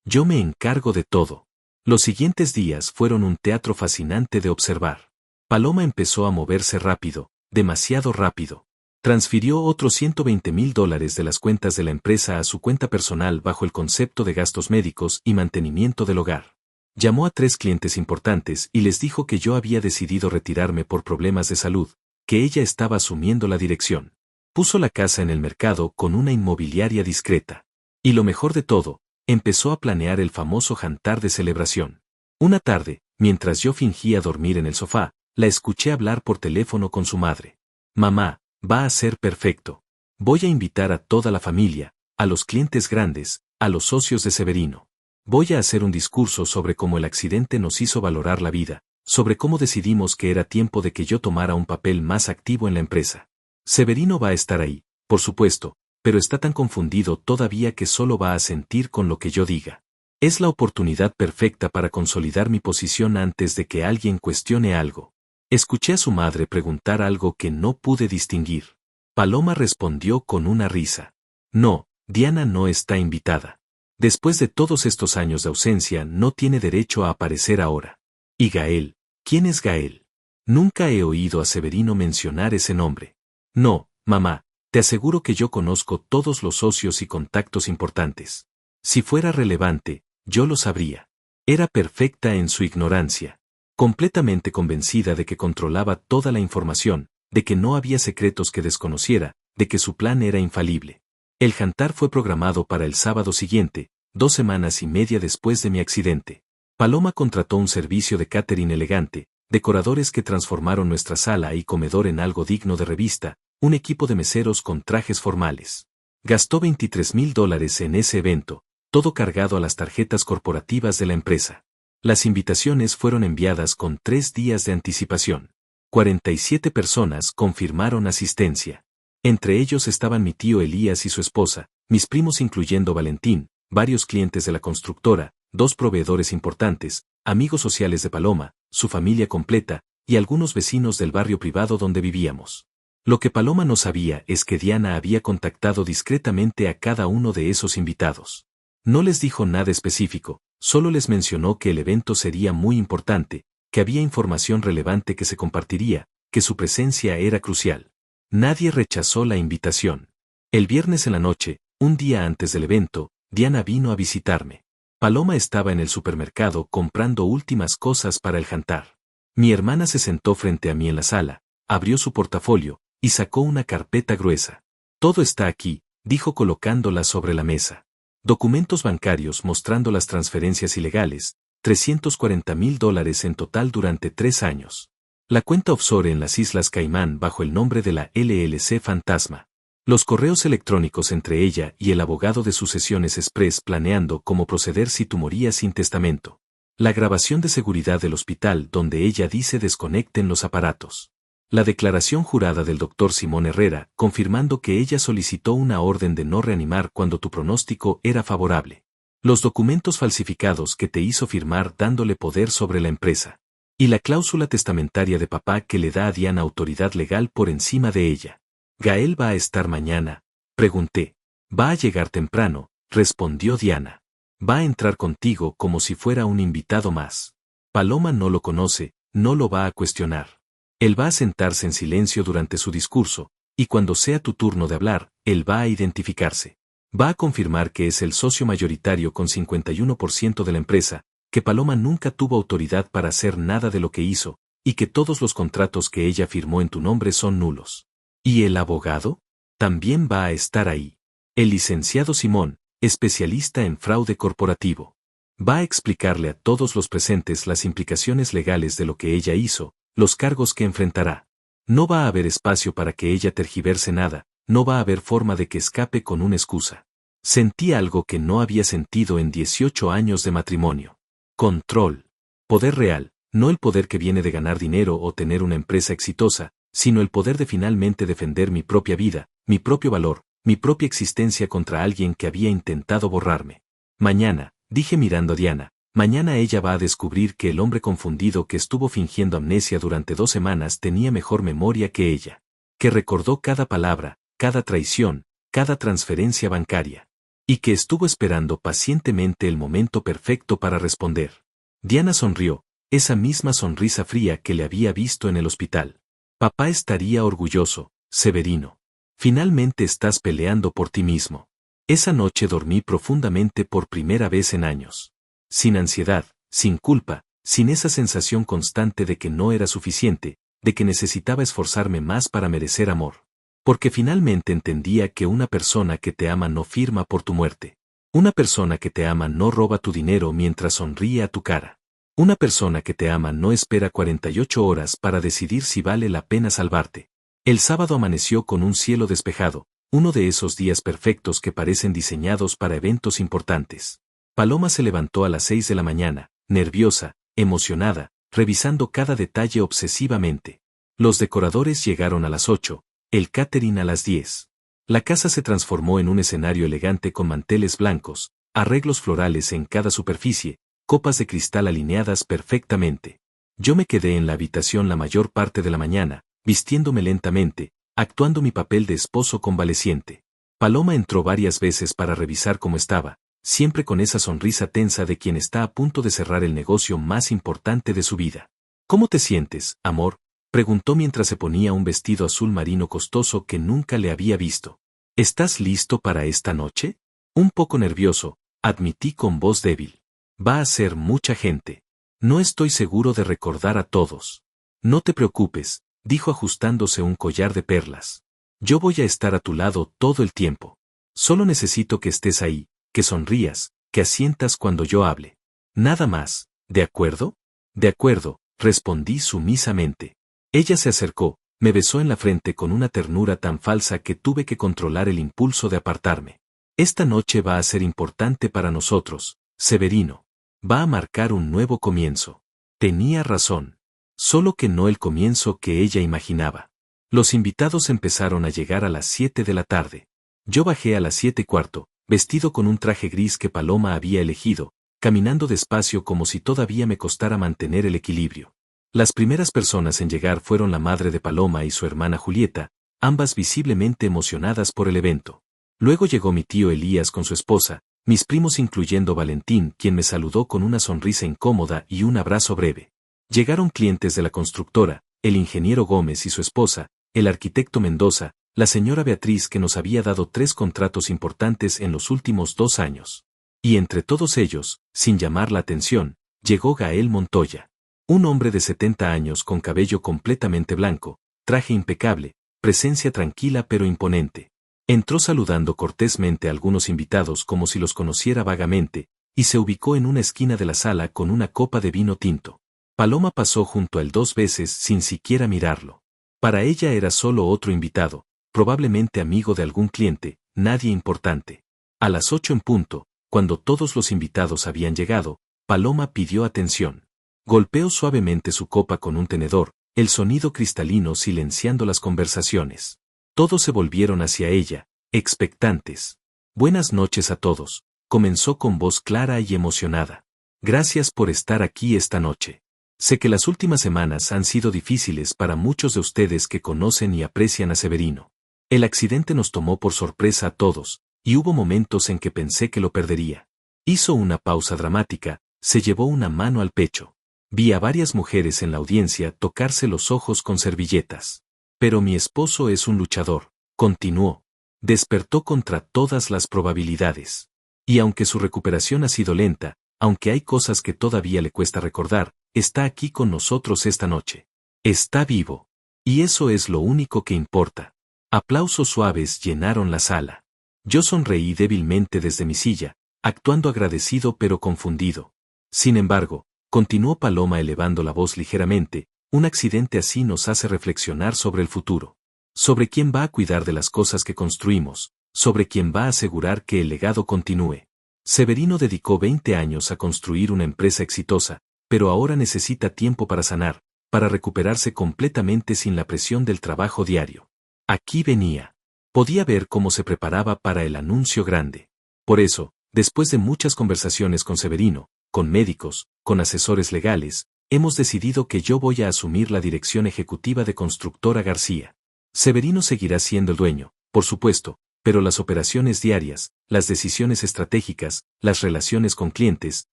Yo me encargo de todo. Los siguientes días fueron un teatro fascinante de observar. Paloma empezó a moverse rápido, demasiado rápido. Transfirió otros $120,000 de las cuentas de la empresa a su cuenta personal bajo el concepto de gastos médicos y mantenimiento del hogar. Llamó a 3 clientes importantes y les dijo que yo había decidido retirarme por problemas de salud, que ella estaba asumiendo la dirección. Puso la casa en el mercado con una inmobiliaria discreta. Y lo mejor de todo, empezó a planear el famoso jantar de celebración. Una tarde, mientras yo fingía dormir en el sofá, la escuché hablar por teléfono con su madre. Mamá, va a ser perfecto. Voy a invitar a toda la familia, a los clientes grandes, a los socios de Severino. Voy a hacer un discurso sobre cómo el accidente nos hizo valorar la vida, sobre cómo decidimos que era tiempo de que yo tomara un papel más activo en la empresa. Severino va a estar ahí, por supuesto, pero está tan confundido todavía que solo va a sentir con lo que yo diga. Es la oportunidad perfecta para consolidar mi posición antes de que alguien cuestione algo. Escuché a su madre preguntar algo que no pude distinguir. Paloma respondió con una risa. No, Diana no está invitada. Después de todos estos años de ausencia no tiene derecho a aparecer ahora. ¿Y Gael? ¿Quién es Gael? Nunca he oído a Severino mencionar ese nombre. No, mamá, te aseguro que yo conozco todos los socios y contactos importantes. Si fuera relevante, yo lo sabría. Era perfecta en su ignorancia. Completamente convencida de que controlaba toda la información, de que no había secretos que desconociera, de que su plan era infalible. El jantar fue programado para el sábado siguiente, 2 semanas y media después de mi accidente. Paloma contrató un servicio de catering elegante, decoradores que transformaron nuestra sala y comedor en algo digno de revista, un equipo de meseros con trajes formales. Gastó $23,000 en ese evento, todo cargado a las tarjetas corporativas de la empresa. Las invitaciones fueron enviadas con 3 días de anticipación. 47 personas confirmaron asistencia. Entre ellos estaban mi tío Elías y su esposa, mis primos incluyendo Valentín, varios clientes de la constructora, 2 proveedores importantes, amigos sociales de Paloma, su familia completa, y algunos vecinos del barrio privado donde vivíamos. Lo que Paloma no sabía es que Diana había contactado discretamente a cada uno de esos invitados. No les dijo nada específico, solo les mencionó que el evento sería muy importante, que había información relevante que se compartiría, que su presencia era crucial. Nadie rechazó la invitación. El viernes en la noche, un día antes del evento, Diana vino a visitarme. Paloma estaba en el supermercado comprando últimas cosas para el jantar. Mi hermana se sentó frente a mí en la sala, abrió su portafolio, y sacó una carpeta gruesa. Todo está aquí, dijo colocándola sobre la mesa. Documentos bancarios mostrando las transferencias ilegales, $340,000 en total durante 3 años. La cuenta offshore en las Islas Caimán bajo el nombre de la LLC Fantasma. Los correos electrónicos entre ella y el abogado de sucesiones express planeando cómo proceder si tú morías sin testamento. La grabación de seguridad del hospital donde ella dice desconecten los aparatos. La declaración jurada del Dr. Simón Herrera confirmando que ella solicitó una orden de no reanimar cuando tu pronóstico era favorable. Los documentos falsificados que te hizo firmar dándole poder sobre la empresa. Y la cláusula testamentaria de papá que le da a Diana autoridad legal por encima de ella. ¿Gael va a estar mañana? Pregunté. Va a llegar temprano, respondió Diana. Va a entrar contigo como si fuera un invitado más. Paloma no lo conoce, no lo va a cuestionar. Él va a sentarse en silencio durante su discurso, y cuando sea tu turno de hablar, él va a identificarse. Va a confirmar que es el socio mayoritario con 51% de la empresa, que Paloma nunca tuvo autoridad para hacer nada de lo que hizo, y que todos los contratos que ella firmó en tu nombre son nulos. ¿Y el abogado? También va a estar ahí. El licenciado Simón, especialista en fraude corporativo. Va a explicarle a todos los presentes las implicaciones legales de lo que ella hizo, los cargos que enfrentará. No va a haber espacio para que ella tergiverse nada, no va a haber forma de que escape con una excusa. Sentí algo que no había sentido en 18 años de matrimonio. Control. Poder real, no el poder que viene de ganar dinero o tener una empresa exitosa, sino el poder de finalmente defender mi propia vida, mi propio valor, mi propia existencia contra alguien que había intentado borrarme. Mañana, dije mirando a Diana, mañana ella va a descubrir que el hombre confundido que estuvo fingiendo amnesia durante 2 semanas tenía mejor memoria que ella. Que recordó cada palabra, cada traición, cada transferencia bancaria. Y que estuvo esperando pacientemente el momento perfecto para responder. Diana sonrió, esa misma sonrisa fría que le había visto en el hospital. Papá estaría orgulloso, Severino. Finalmente estás peleando por ti mismo. Esa noche dormí profundamente por primera vez en años. Sin ansiedad, sin culpa, sin esa sensación constante de que no era suficiente, de que necesitaba esforzarme más para merecer amor. Porque finalmente entendía que una persona que te ama no firma por tu muerte. Una persona que te ama no roba tu dinero mientras sonríe a tu cara. Una persona que te ama no espera 48 horas para decidir si vale la pena salvarte. El sábado amaneció con un cielo despejado, uno de esos días perfectos que parecen diseñados para eventos importantes. Paloma se levantó a las 6 de la mañana, nerviosa, emocionada, revisando cada detalle obsesivamente. Los decoradores llegaron a las 8, el catering a las 10. La casa se transformó en un escenario elegante con manteles blancos, arreglos florales en cada superficie, copas de cristal alineadas perfectamente. Yo me quedé en la habitación la mayor parte de la mañana, vistiéndome lentamente, actuando mi papel de esposo convaleciente. Paloma entró varias veces para revisar cómo estaba, siempre con esa sonrisa tensa de quien está a punto de cerrar el negocio más importante de su vida. ¿Cómo te sientes, amor?, preguntó mientras se ponía un vestido azul marino costoso que nunca le había visto. ¿Estás listo para esta noche? Un poco nervioso, admití con voz débil. Va a ser mucha gente. No estoy seguro de recordar a todos. No te preocupes, dijo ajustándose un collar de perlas. Yo voy a estar a tu lado todo el tiempo. Solo necesito que estés ahí, que sonrías, que asientas cuando yo hable. Nada más, ¿de acuerdo? De acuerdo, respondí sumisamente. Ella se acercó, me besó en la frente con una ternura tan falsa que tuve que controlar el impulso de apartarme. Esta noche va a ser importante para nosotros, Severino. Va a marcar un nuevo comienzo. Tenía razón. Solo que no el comienzo que ella imaginaba. Los invitados empezaron a llegar a las 7 de la tarde. Yo bajé a las 7:15, vestido con un traje gris que Paloma había elegido, caminando despacio como si todavía me costara mantener el equilibrio. Las primeras personas en llegar fueron la madre de Paloma y su hermana Julieta, ambas visiblemente emocionadas por el evento. Luego llegó mi tío Elías con su esposa, mis primos incluyendo Valentín, quien me saludó con una sonrisa incómoda y un abrazo breve. Llegaron clientes de la constructora, el ingeniero Gómez y su esposa, el arquitecto Mendoza, la señora Beatriz que nos había dado 3 contratos importantes en los últimos 2 años. Y entre todos ellos, sin llamar la atención, llegó Gael Montoya. Un hombre de 70 años con cabello completamente blanco, traje impecable, presencia tranquila pero imponente. Entró saludando cortésmente a algunos invitados como si los conociera vagamente, y se ubicó en una esquina de la sala con una copa de vino tinto. Paloma pasó junto a él 2 veces sin siquiera mirarlo. Para ella era solo otro invitado, probablemente amigo de algún cliente, nadie importante. A las 8 en punto, cuando todos los invitados habían llegado, Paloma pidió atención. Golpeó suavemente su copa con un tenedor, el sonido cristalino silenciando las conversaciones. Todos se volvieron hacia ella, expectantes. Buenas noches a todos, comenzó con voz clara y emocionada. Gracias por estar aquí esta noche. Sé que las últimas semanas han sido difíciles para muchos de ustedes que conocen y aprecian a Severino. El accidente nos tomó por sorpresa a todos, y hubo momentos en que pensé que lo perdería. Hizo una pausa dramática, se llevó una mano al pecho. Vi a varias mujeres en la audiencia tocarse los ojos con servilletas. Pero mi esposo es un luchador, continuó. Despertó contra todas las probabilidades. Y aunque su recuperación ha sido lenta, aunque hay cosas que todavía le cuesta recordar, está aquí con nosotros esta noche. Está vivo. Y eso es lo único que importa. Aplausos suaves llenaron la sala. Yo sonreí débilmente desde mi silla, actuando agradecido pero confundido. Sin embargo, continuó Paloma elevando la voz ligeramente, un accidente así nos hace reflexionar sobre el futuro. Sobre quién va a cuidar de las cosas que construimos, sobre quién va a asegurar que el legado continúe. Severino dedicó 20 años a construir una empresa exitosa, pero ahora necesita tiempo para sanar, para recuperarse completamente sin la presión del trabajo diario. Aquí venía. Podía ver cómo se preparaba para el anuncio grande. Por eso, después de muchas conversaciones con Severino, con médicos, con asesores legales, hemos decidido que yo voy a asumir la dirección ejecutiva de Constructora García. Severino seguirá siendo el dueño, por supuesto, pero las operaciones diarias, las decisiones estratégicas, las relaciones con clientes,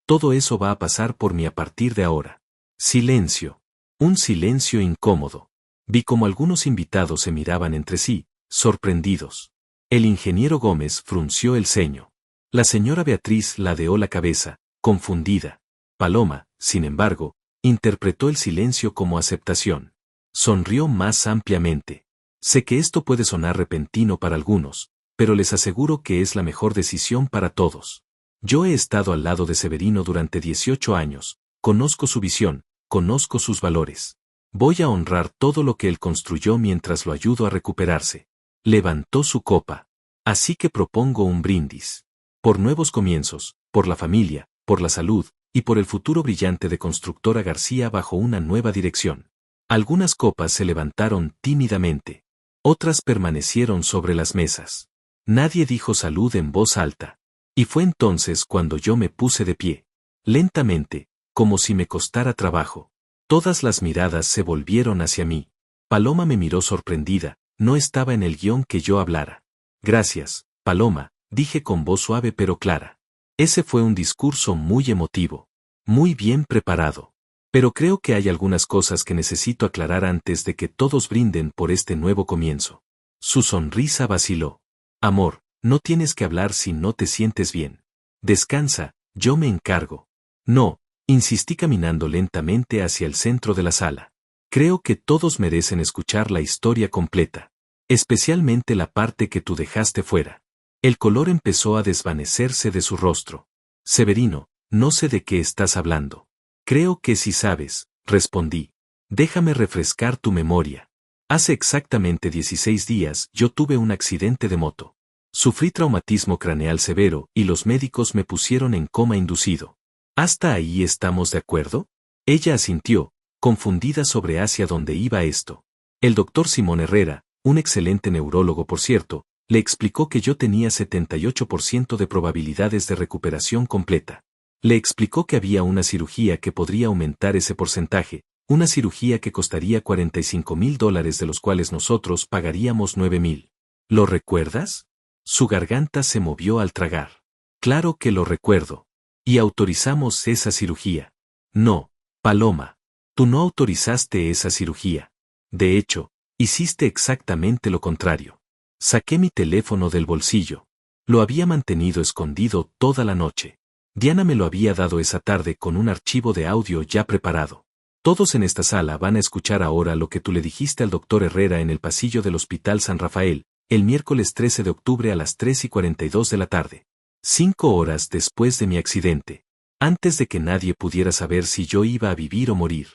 todo eso va a pasar por mí a partir de ahora. Silencio. Un silencio incómodo. Vi como algunos invitados se miraban entre sí, sorprendidos. El ingeniero Gómez frunció el ceño. La señora Beatriz ladeó la cabeza, confundida. Paloma, sin embargo, interpretó el silencio como aceptación. Sonrió más ampliamente. Sé que esto puede sonar repentino para algunos, pero les aseguro que es la mejor decisión para todos. Yo he estado al lado de Severino durante 18 años, conozco su visión, conozco sus valores. Voy a honrar todo lo que él construyó mientras lo ayudo a recuperarse. Levantó su copa. Así que propongo un brindis. Por nuevos comienzos, por la familia, por la salud, y por el futuro brillante de Constructora García bajo una nueva dirección. Algunas copas se levantaron tímidamente. Otras permanecieron sobre las mesas. Nadie dijo salud en voz alta. Y fue entonces cuando yo me puse de pie. Lentamente, como si me costara trabajo. Todas las miradas se volvieron hacia mí. Paloma me miró sorprendida, no estaba en el guión que yo hablara. Gracias, Paloma, dije con voz suave pero clara. Ese fue un discurso muy emotivo. Muy bien preparado. Pero creo que hay algunas cosas que necesito aclarar antes de que todos brinden por este nuevo comienzo. Su sonrisa vaciló. Amor, no tienes que hablar si no te sientes bien. Descansa, yo me encargo. No, insistí caminando lentamente hacia el centro de la sala. Creo que todos merecen escuchar la historia completa. Especialmente la parte que tú dejaste fuera. El color empezó a desvanecerse de su rostro. Severino, no sé de qué estás hablando. Creo que sí sabes, respondí. Déjame refrescar tu memoria. Hace exactamente 16 días yo tuve un accidente de moto. Sufrí traumatismo craneal severo y los médicos me pusieron en coma inducido. ¿Hasta ahí estamos de acuerdo? Ella asintió, confundida sobre hacia dónde iba esto. El doctor Simón Herrera, un excelente neurólogo por cierto, le explicó que yo tenía 78% de probabilidades de recuperación completa. Le explicó que había una cirugía que podría aumentar ese porcentaje, una cirugía que costaría $45,000 de los cuales nosotros pagaríamos 9,000. ¿Lo recuerdas? Su garganta se movió al tragar. Claro que lo recuerdo. Y autorizamos esa cirugía. No, Paloma. Tú no autorizaste esa cirugía. De hecho, hiciste exactamente lo contrario. Saqué mi teléfono del bolsillo. Lo había mantenido escondido toda la noche. Diana me lo había dado esa tarde con un archivo de audio ya preparado. Todos en esta sala van a escuchar ahora lo que tú le dijiste al doctor Herrera en el pasillo del Hospital San Rafael, el miércoles 13 de octubre a las 3:42 de la tarde. 5 horas después de mi accidente. Antes de que nadie pudiera saber si yo iba a vivir o morir.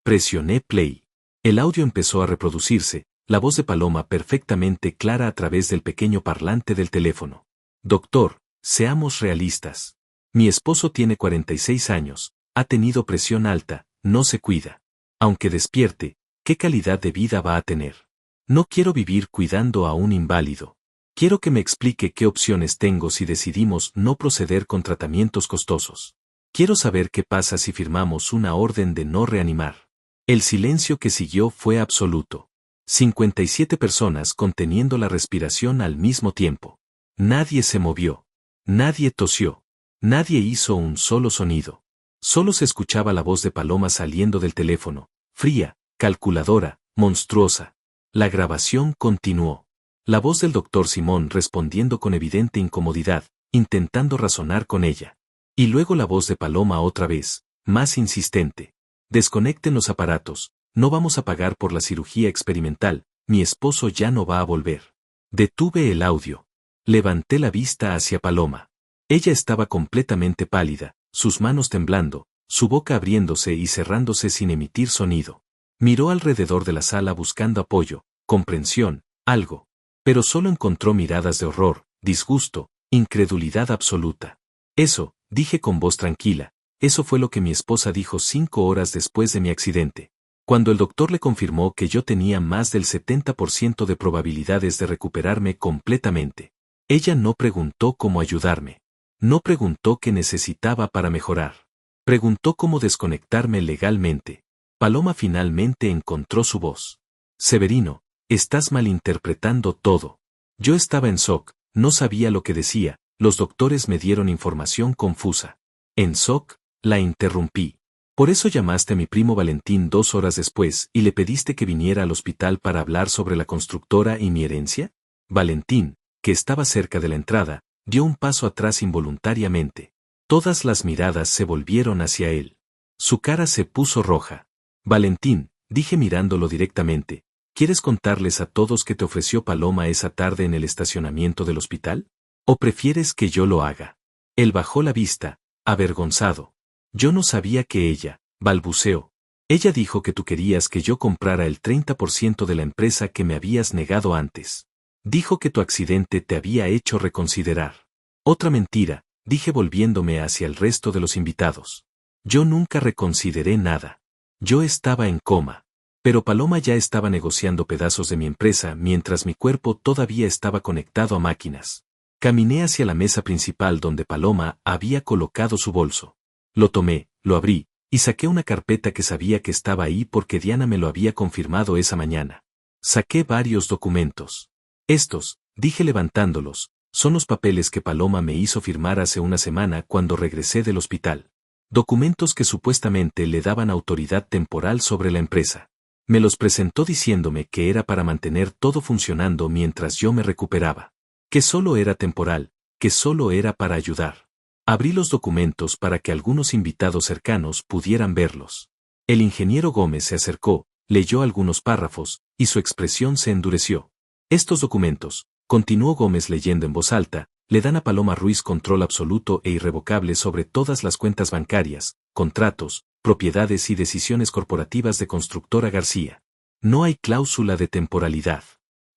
Presioné play. El audio empezó a reproducirse, la voz de Paloma perfectamente clara a través del pequeño parlante del teléfono. Doctor, seamos realistas. Mi esposo tiene 46 años, ha tenido presión alta, no se cuida. Aunque despierte, ¿qué calidad de vida va a tener? No quiero vivir cuidando a un inválido. Quiero que me explique qué opciones tengo si decidimos no proceder con tratamientos costosos. Quiero saber qué pasa si firmamos una orden de no reanimar. El silencio que siguió fue absoluto. 57 personas conteniendo la respiración al mismo tiempo. Nadie se movió. Nadie tosió. Nadie hizo un solo sonido. Solo se escuchaba la voz de Paloma saliendo del teléfono, fría, calculadora, monstruosa. La grabación continuó. La voz del doctor Simón respondiendo con evidente incomodidad, intentando razonar con ella. Y luego la voz de Paloma otra vez, más insistente. Desconecten los aparatos, no vamos a pagar por la cirugía experimental, mi esposo ya no va a volver. Detuve el audio. Levanté la vista hacia Paloma. Ella estaba completamente pálida, sus manos temblando, su boca abriéndose y cerrándose sin emitir sonido. Miró alrededor de la sala buscando apoyo, comprensión, algo. Pero solo encontró miradas de horror, disgusto, incredulidad absoluta. Eso, dije con voz tranquila, eso fue lo que mi esposa dijo 5 horas después de mi accidente. Cuando el doctor le confirmó que yo tenía más del 70% de probabilidades de recuperarme completamente. Ella no preguntó cómo ayudarme. No preguntó qué necesitaba para mejorar. Preguntó cómo desconectarme legalmente. Paloma finalmente encontró su voz. Severino, estás malinterpretando todo. Yo estaba en shock, no sabía lo que decía, los doctores me dieron información confusa. En shock, la interrumpí. Por eso llamaste a mi primo Valentín 2 horas después y le pediste que viniera al hospital para hablar sobre la constructora y mi herencia. Valentín, que estaba cerca de la entrada, dio un paso atrás involuntariamente. Todas las miradas se volvieron hacia él. Su cara se puso roja. Valentín, dije mirándolo directamente, ¿quieres contarles a todos qué te ofreció Paloma esa tarde en el estacionamiento del hospital? ¿O prefieres que yo lo haga? Él bajó la vista, avergonzado. Yo no sabía que ella, balbuceó. Ella dijo que tú querías que yo comprara el 30% de la empresa que me habías negado antes. Dijo que tu accidente te había hecho reconsiderar. Otra mentira, dije volviéndome hacia el resto de los invitados. Yo nunca reconsideré nada. Yo estaba en coma. Pero Paloma ya estaba negociando pedazos de mi empresa mientras mi cuerpo todavía estaba conectado a máquinas. Caminé hacia la mesa principal donde Paloma había colocado su bolso. Lo tomé, lo abrí, y saqué una carpeta que sabía que estaba ahí porque Diana me lo había confirmado esa mañana. Saqué varios documentos. Estos, dije levantándolos, son los papeles que Paloma me hizo firmar hace una semana cuando regresé del hospital. Documentos que supuestamente le daban autoridad temporal sobre la empresa. Me los presentó diciéndome que era para mantener todo funcionando mientras yo me recuperaba. Que solo era temporal, que solo era para ayudar. Abrí los documentos para que algunos invitados cercanos pudieran verlos. El ingeniero Gómez se acercó, leyó algunos párrafos, y su expresión se endureció. Estos documentos, continuó Gómez leyendo en voz alta, le dan a Paloma Ruiz control absoluto e irrevocable sobre todas las cuentas bancarias, contratos, propiedades y decisiones corporativas de Constructora García. No hay cláusula de temporalidad.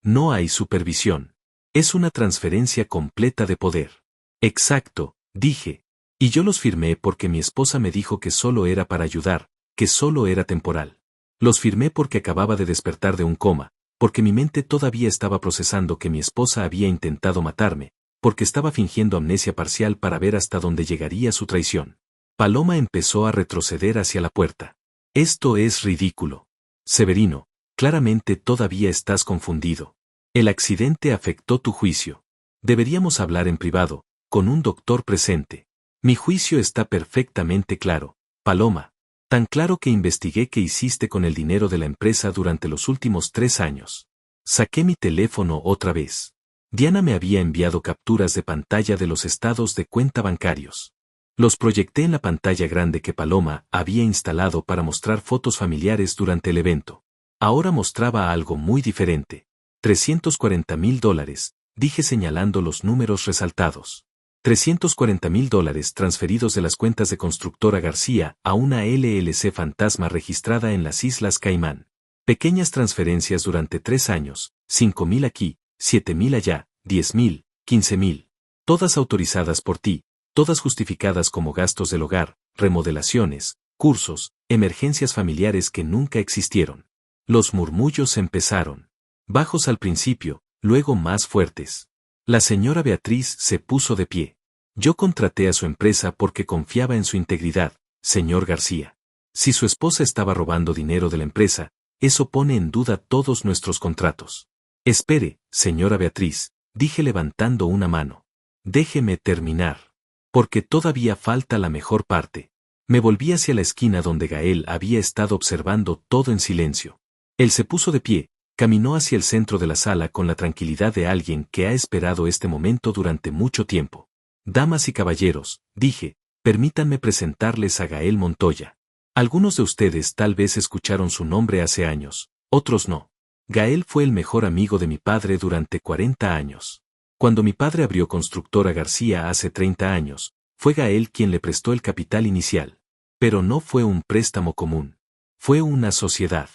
No hay supervisión. Es una transferencia completa de poder. Exacto, dije. Y yo los firmé porque mi esposa me dijo que solo era para ayudar, que solo era temporal. Los firmé porque acababa de despertar de un coma, porque mi mente todavía estaba procesando que mi esposa había intentado matarme, porque estaba fingiendo amnesia parcial para ver hasta dónde llegaría su traición. Paloma empezó a retroceder hacia la puerta. Esto es ridículo. Severino, claramente todavía estás confundido. El accidente afectó tu juicio. Deberíamos hablar en privado, con un doctor presente. Mi juicio está perfectamente claro, Paloma. Tan claro que investigué qué hiciste con el dinero de la empresa durante los últimos 3 años. Saqué mi teléfono otra vez. Diana me había enviado capturas de pantalla de los estados de cuenta bancarios. Los proyecté en la pantalla grande que Paloma había instalado para mostrar fotos familiares durante el evento. Ahora mostraba algo muy diferente. $340,000, dije señalando los números resaltados. $340,000 transferidos de las cuentas de Constructora García a una LLC fantasma registrada en las Islas Caimán. Pequeñas transferencias durante 3 años, 5,000 aquí, 7,000 allá, 10,000, 15,000. Todas autorizadas por ti, todas justificadas como gastos del hogar, remodelaciones, cursos, emergencias familiares que nunca existieron. Los murmullos empezaron. Bajos al principio, luego más fuertes. La señora Beatriz se puso de pie. Yo contraté a su empresa porque confiaba en su integridad, señor García. Si su esposa estaba robando dinero de la empresa, eso pone en duda todos nuestros contratos. Espere, señora Beatriz, dije levantando una mano. Déjeme terminar. Porque todavía falta la mejor parte. Me volví hacia la esquina donde Gael había estado observando todo en silencio. Él se puso de pie, caminó hacia el centro de la sala con la tranquilidad de alguien que ha esperado este momento durante mucho tiempo. Damas y caballeros, dije, permítanme presentarles a Gael Montoya. Algunos de ustedes tal vez escucharon su nombre hace años, otros no. Gael fue el mejor amigo de mi padre durante 40 años. Cuando mi padre abrió Constructora García hace 30 años, fue Gael quien le prestó el capital inicial. Pero no fue un préstamo común. Fue una sociedad.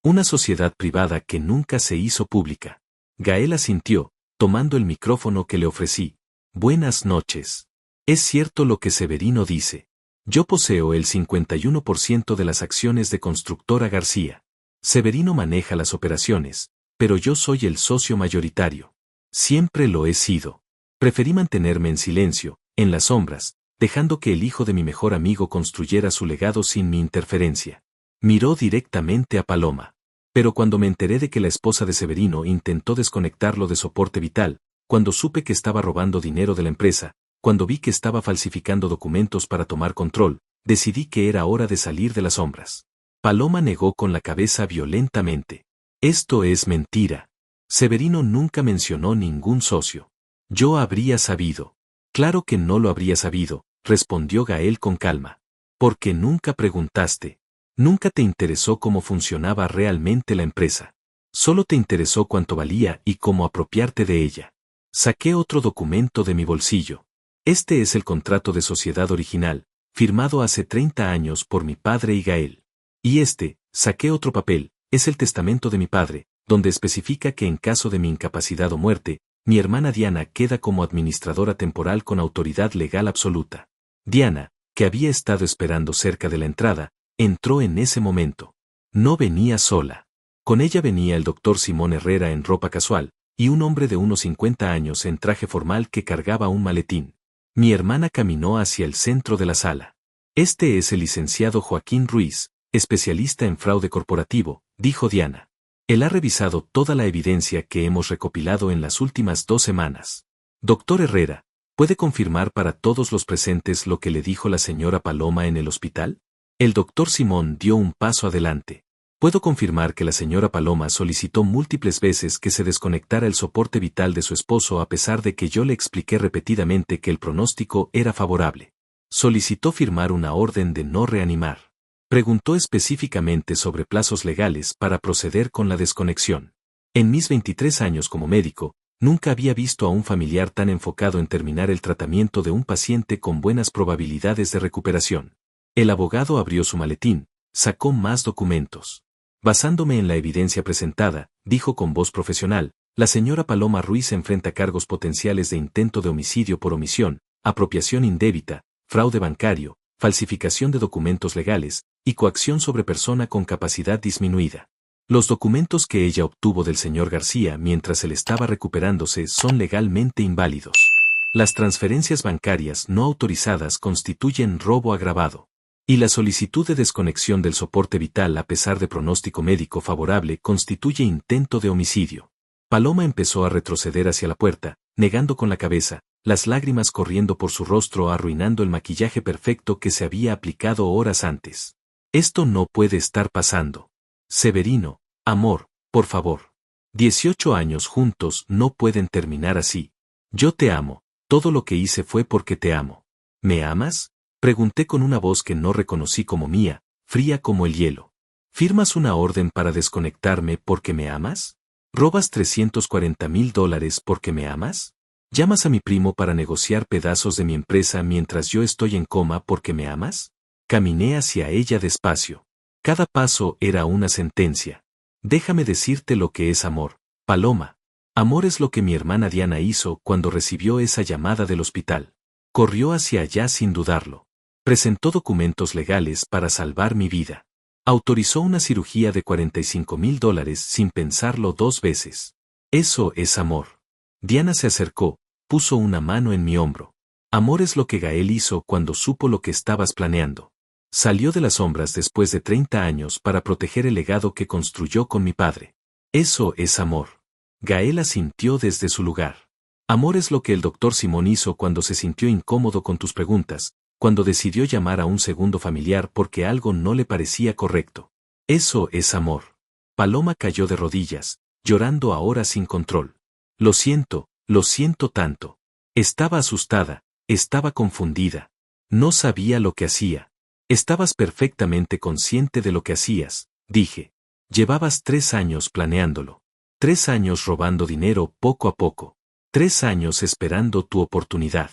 Una sociedad privada que nunca se hizo pública. Gael asintió, tomando el micrófono que le ofrecí. Buenas noches. Es cierto lo que Severino dice. Yo poseo el 51% de las acciones de Constructora García. Severino maneja las operaciones, pero yo soy el socio mayoritario. Siempre lo he sido. Preferí mantenerme en silencio, en las sombras, dejando que el hijo de mi mejor amigo construyera su legado sin mi interferencia. Miró directamente a Paloma. Pero cuando me enteré de que la esposa de Severino intentó desconectarlo de soporte vital, cuando supe que estaba robando dinero de la empresa, cuando vi que estaba falsificando documentos para tomar control, decidí que era hora de salir de las sombras. Paloma negó con la cabeza violentamente. Esto es mentira. Severino nunca mencionó ningún socio. Yo habría sabido. Claro que no lo habría sabido, respondió Gael con calma. Porque nunca preguntaste. Nunca te interesó cómo funcionaba realmente la empresa. Solo te interesó cuánto valía y cómo apropiarte de ella. Saqué otro documento de mi bolsillo. Este es el contrato de sociedad original, firmado hace 30 años por mi padre y Gael. Y saqué otro papel, es el testamento de mi padre, donde especifica que en caso de mi incapacidad o muerte, mi hermana Diana queda como administradora temporal con autoridad legal absoluta. Diana, que había estado esperando cerca de la entrada, entró en ese momento. No venía sola. Con ella venía el doctor Simón Herrera en ropa casual, y un hombre de unos 50 años en traje formal que cargaba un maletín. Mi hermana caminó hacia el centro de la sala. Este es el licenciado Joaquín Ruiz, especialista en fraude corporativo, dijo Diana. Él ha revisado toda la evidencia que hemos recopilado en las últimas 2 semanas. Doctor Herrera, ¿puede confirmar para todos los presentes lo que le dijo la señora Paloma en el hospital? El doctor Simón dio un paso adelante. Puedo confirmar que la señora Paloma solicitó múltiples veces que se desconectara el soporte vital de su esposo a pesar de que yo le expliqué repetidamente que el pronóstico era favorable. Solicitó firmar una orden de no reanimar. Preguntó específicamente sobre plazos legales para proceder con la desconexión. En mis 23 años como médico, nunca había visto a un familiar tan enfocado en terminar el tratamiento de un paciente con buenas probabilidades de recuperación. El abogado abrió su maletín, sacó más documentos. Basándome en la evidencia presentada, dijo con voz profesional, la señora Paloma Ruiz enfrenta cargos potenciales de intento de homicidio por omisión, apropiación indébita, fraude bancario, falsificación de documentos legales, y coacción sobre persona con capacidad disminuida. Los documentos que ella obtuvo del señor García mientras él estaba recuperándose son legalmente inválidos. Las transferencias bancarias no autorizadas constituyen robo agravado. Y la solicitud de desconexión del soporte vital a pesar de pronóstico médico favorable constituye intento de homicidio. Paloma empezó a retroceder hacia la puerta, negando con la cabeza, las lágrimas corriendo por su rostro arruinando el maquillaje perfecto que se había aplicado horas antes. Esto no puede estar pasando. Severino, amor, por favor. 18 años juntos no pueden terminar así. Yo te amo, todo lo que hice fue porque te amo. ¿Me amas? Pregunté con una voz que no reconocí como mía, fría como el hielo. ¿Firmas una orden para desconectarme porque me amas? ¿Robas $340,000 porque me amas? ¿Llamas a mi primo para negociar pedazos de mi empresa mientras yo estoy en coma porque me amas? Caminé hacia ella despacio. Cada paso era una sentencia. Déjame decirte lo que es amor, Paloma. Amor es lo que mi hermana Diana hizo cuando recibió esa llamada del hospital. Corrió hacia allá sin dudarlo. Presentó documentos legales para salvar mi vida. Autorizó una cirugía de $45,000 sin pensarlo 2 veces. Eso es amor. Diana se acercó, puso una mano en mi hombro. Amor es lo que Gael hizo cuando supo lo que estabas planeando. Salió de las sombras después de 30 años para proteger el legado que construyó con mi padre. Eso es amor. Gael asintió desde su lugar. Amor es lo que el doctor Simón hizo cuando se sintió incómodo con tus preguntas, cuando decidió llamar a un segundo familiar porque algo no le parecía correcto. Eso es amor. Paloma cayó de rodillas, llorando ahora sin control. Lo siento tanto. Estaba asustada, estaba confundida. No sabía lo que hacía. Estabas perfectamente consciente de lo que hacías, dije. Llevabas 3 años planeándolo. 3 años robando dinero poco a poco. 3 años esperando tu oportunidad.